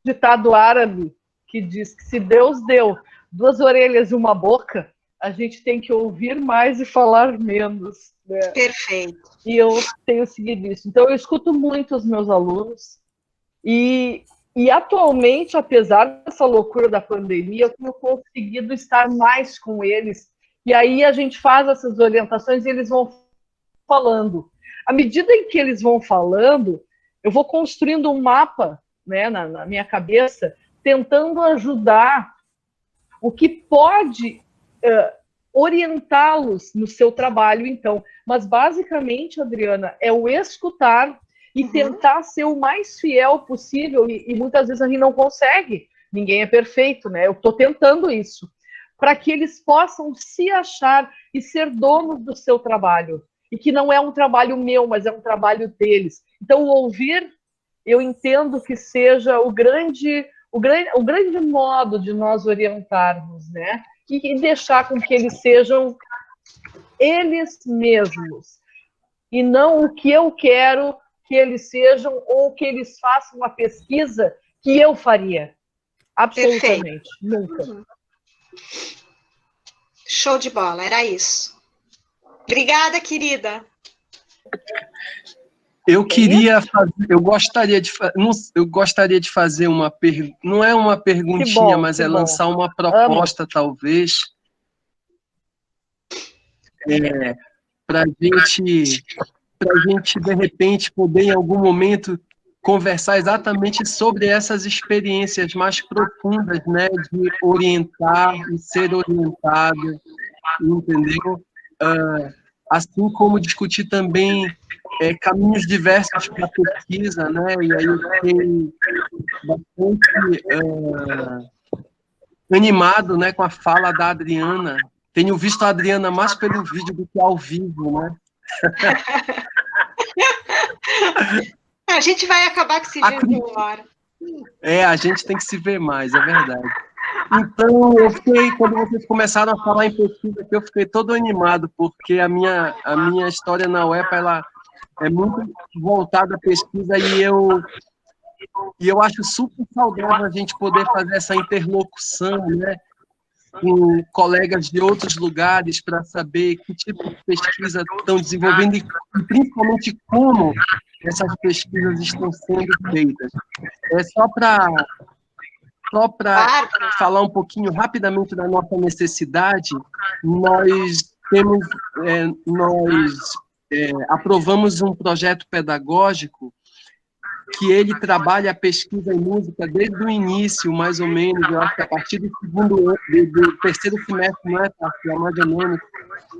ditado árabe que diz que se Deus deu 2 orelhas e 1 boca, a gente tem que ouvir mais e falar menos, né? Perfeito. E eu tenho seguido isso. Então, eu escuto muito os meus alunos e atualmente, apesar dessa loucura da pandemia, eu tenho conseguido estar mais com eles. E aí a gente faz essas orientações e eles vão falando. À medida em que eles vão falando, eu vou construindo um mapa, né, na minha cabeça, tentando ajudar o que pode orientá-los no seu trabalho, então. Mas, basicamente, Adriana, é o escutar e tentar ser o mais fiel possível, e muitas vezes a gente não consegue, ninguém é perfeito, né? Eu estou tentando isso, para que eles possam se achar e ser donos do seu trabalho, e que não é um trabalho meu, mas é um trabalho deles. Então, o ouvir, eu entendo que seja o grande modo de nós orientarmos, né? E deixar com que eles sejam eles mesmos, e não o que eu quero que eles sejam, ou que eles façam uma pesquisa que eu faria. Absolutamente. Perfeito. Nunca. Show de bola, era isso. Obrigada, querida. Eu gostaria de fazer uma pergunta, não é uma perguntinha, mas é lançar uma proposta, talvez, para a gente para a gente, de repente, poder, em algum momento, conversar exatamente sobre essas experiências mais profundas, né, de orientar e ser orientado, entendeu? Assim como discutir também caminhos diversos para a pesquisa, né, e aí eu fiquei bastante animado, né, com a fala da Adriana. Tenho visto a Adriana mais pelo vídeo do que ao vivo, né? A gente vai acabar que se vendo uma hora. A gente tem que se ver mais, é verdade. Então, eu fiquei, quando vocês começaram a falar em pesquisa aqui, eu fiquei todo animado, porque a minha história na UEPA, ela é muito voltada à pesquisa e eu acho super saudável a gente poder fazer essa interlocução, né, com colegas de outros lugares para saber que tipo de pesquisa estão desenvolvendo e principalmente como essas pesquisas estão sendo feitas. Só para falar um pouquinho rapidamente da nossa necessidade, nós aprovamos um projeto pedagógico que ele trabalha a pesquisa em música desde o início, mais ou menos, eu acho que a partir do terceiro semestre, não é, Tássia? Mais ou menos.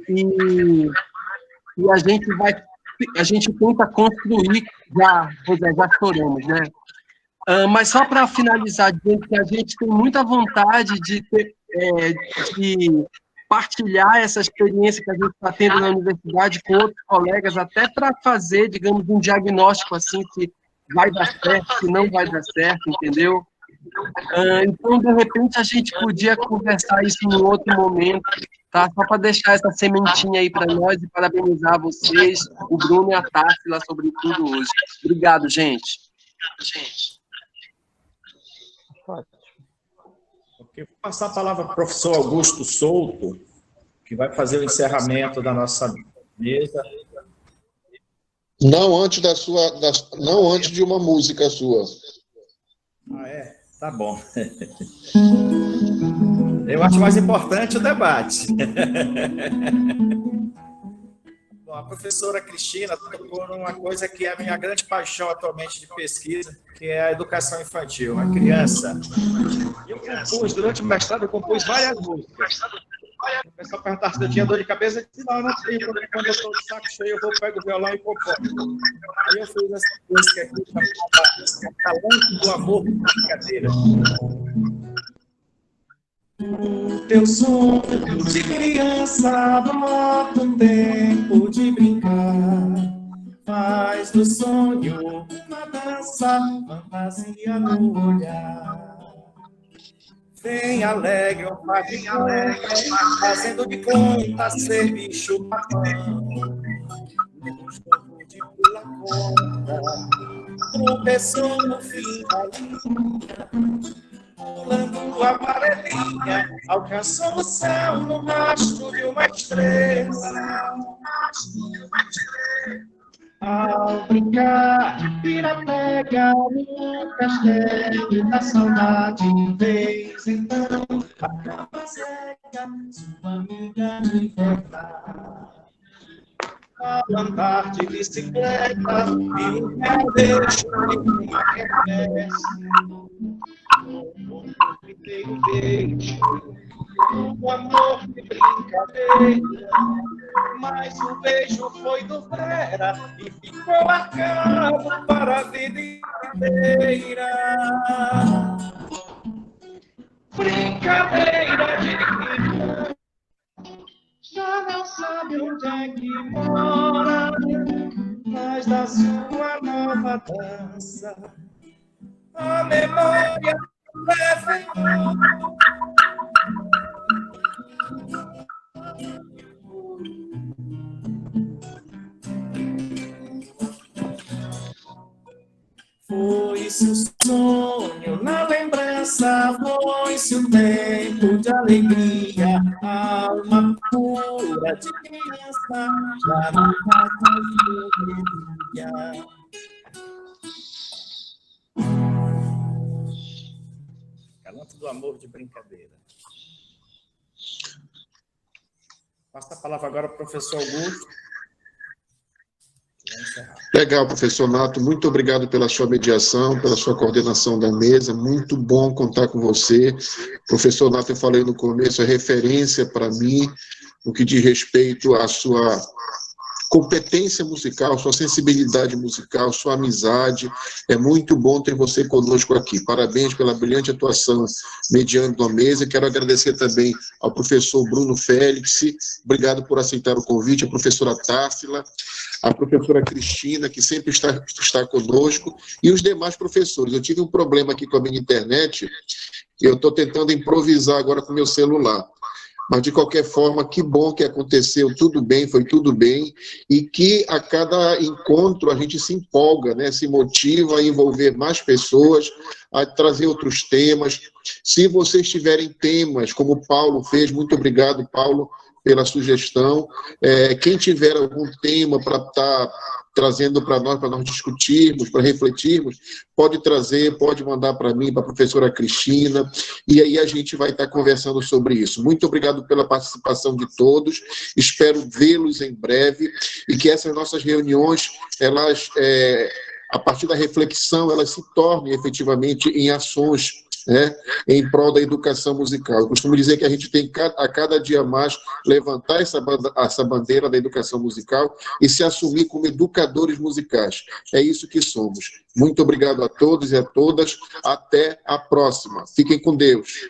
E a gente tenta construir, José, já choramos, né? Mas só para finalizar, dizendo que a gente tem muita vontade de partilhar essa experiência que a gente está tendo na universidade com outros colegas, até para fazer, digamos, um diagnóstico assim, se vai dar certo, se não vai dar certo, entendeu? Então, de repente, a gente podia conversar isso em outro momento, tá? Só para deixar essa sementinha aí para nós e parabenizar vocês, o Bruno e a Társila, sobretudo hoje. Obrigado, gente. Eu vou passar a palavra para o professor Augusto Souto, que vai fazer o encerramento da nossa mesa. Não antes não antes de uma música sua. Tá bom. Eu acho mais importante o debate. Bom, a professora Cristina tocou numa coisa que é a minha grande paixão atualmente de pesquisa, que é a educação infantil, a criança. Eu compus, durante o mestrado, eu compus várias músicas. O pessoal perguntava se eu tinha dor de cabeça, eu disse, não, eu não tenho, porque quando eu estou de saco cheio, eu pego o violão e componho. Aí eu fiz essa música aqui, chamada Talento do Amor de Brincadeira. O teu sonho de criança bota o tempo de brincar, faz do sonho uma dança, fantasia no olhar. Vem alegre, vem alegre, fazendo de conta ser bicho papão. No jogo de pula-conta, tropeçou no fim da linha, pulando a amarelinha, alcançou o céu no rastro de uma estrela. Ao brincar de pira-pega no castelo da saudade, de vez em quando acaba seca, sua amiga de verdade. Ao andar de bicicleta e um pé deixa de uma reversa, um beijo, o amor de brincadeira, mas o beijo foi do Vera e ficou marcado para a vida inteira. Brincadeira de criança, já não sabe onde é que mora, mas da sua nova dança a memória leva. Foi-se o sonho na lembrança, foi-se o tempo de alegria, a alma pura de criança já não faz mais alegria. Galanto do amor de brincadeira. Passa a palavra agora ao professor Augusto. Legal, professor Nato, muito obrigado pela sua mediação, pela sua coordenação da mesa, muito bom contar com você. Professor Nato, eu falei no começo, é referência para mim no que diz respeito à sua competência musical, sua sensibilidade musical, sua amizade. É muito bom ter você conosco aqui. Parabéns pela brilhante atuação mediando a mesa. Quero agradecer também ao professor Bruno Félix, obrigado por aceitar o convite, a professora Társila, a professora Cristina, que sempre está conosco, e os demais professores. Eu tive um problema aqui com a minha internet, e eu estou tentando improvisar agora com o meu celular. Mas, de qualquer forma, que bom que aconteceu tudo bem, foi tudo bem, e que a cada encontro a gente se empolga, né, se motiva a envolver mais pessoas, a trazer outros temas. Se vocês tiverem temas, como o Paulo fez, muito obrigado, Paulo, pela sugestão. Quem tiver algum tema para estar trazendo para nós discutirmos, para refletirmos, pode trazer, pode mandar para mim, para a professora Cristina, e aí a gente vai estar conversando sobre isso. Muito obrigado pela participação de todos, espero vê-los em breve, e que essas nossas reuniões, elas, a partir da reflexão, elas se tornem efetivamente em ações, né, em prol da educação musical. Eu costumo dizer que a gente tem a cada dia mais levantar essa bandeira da educação musical e se assumir como educadores musicais. É isso que somos. Muito obrigado a todos e a todas. Até a próxima. Fiquem com Deus.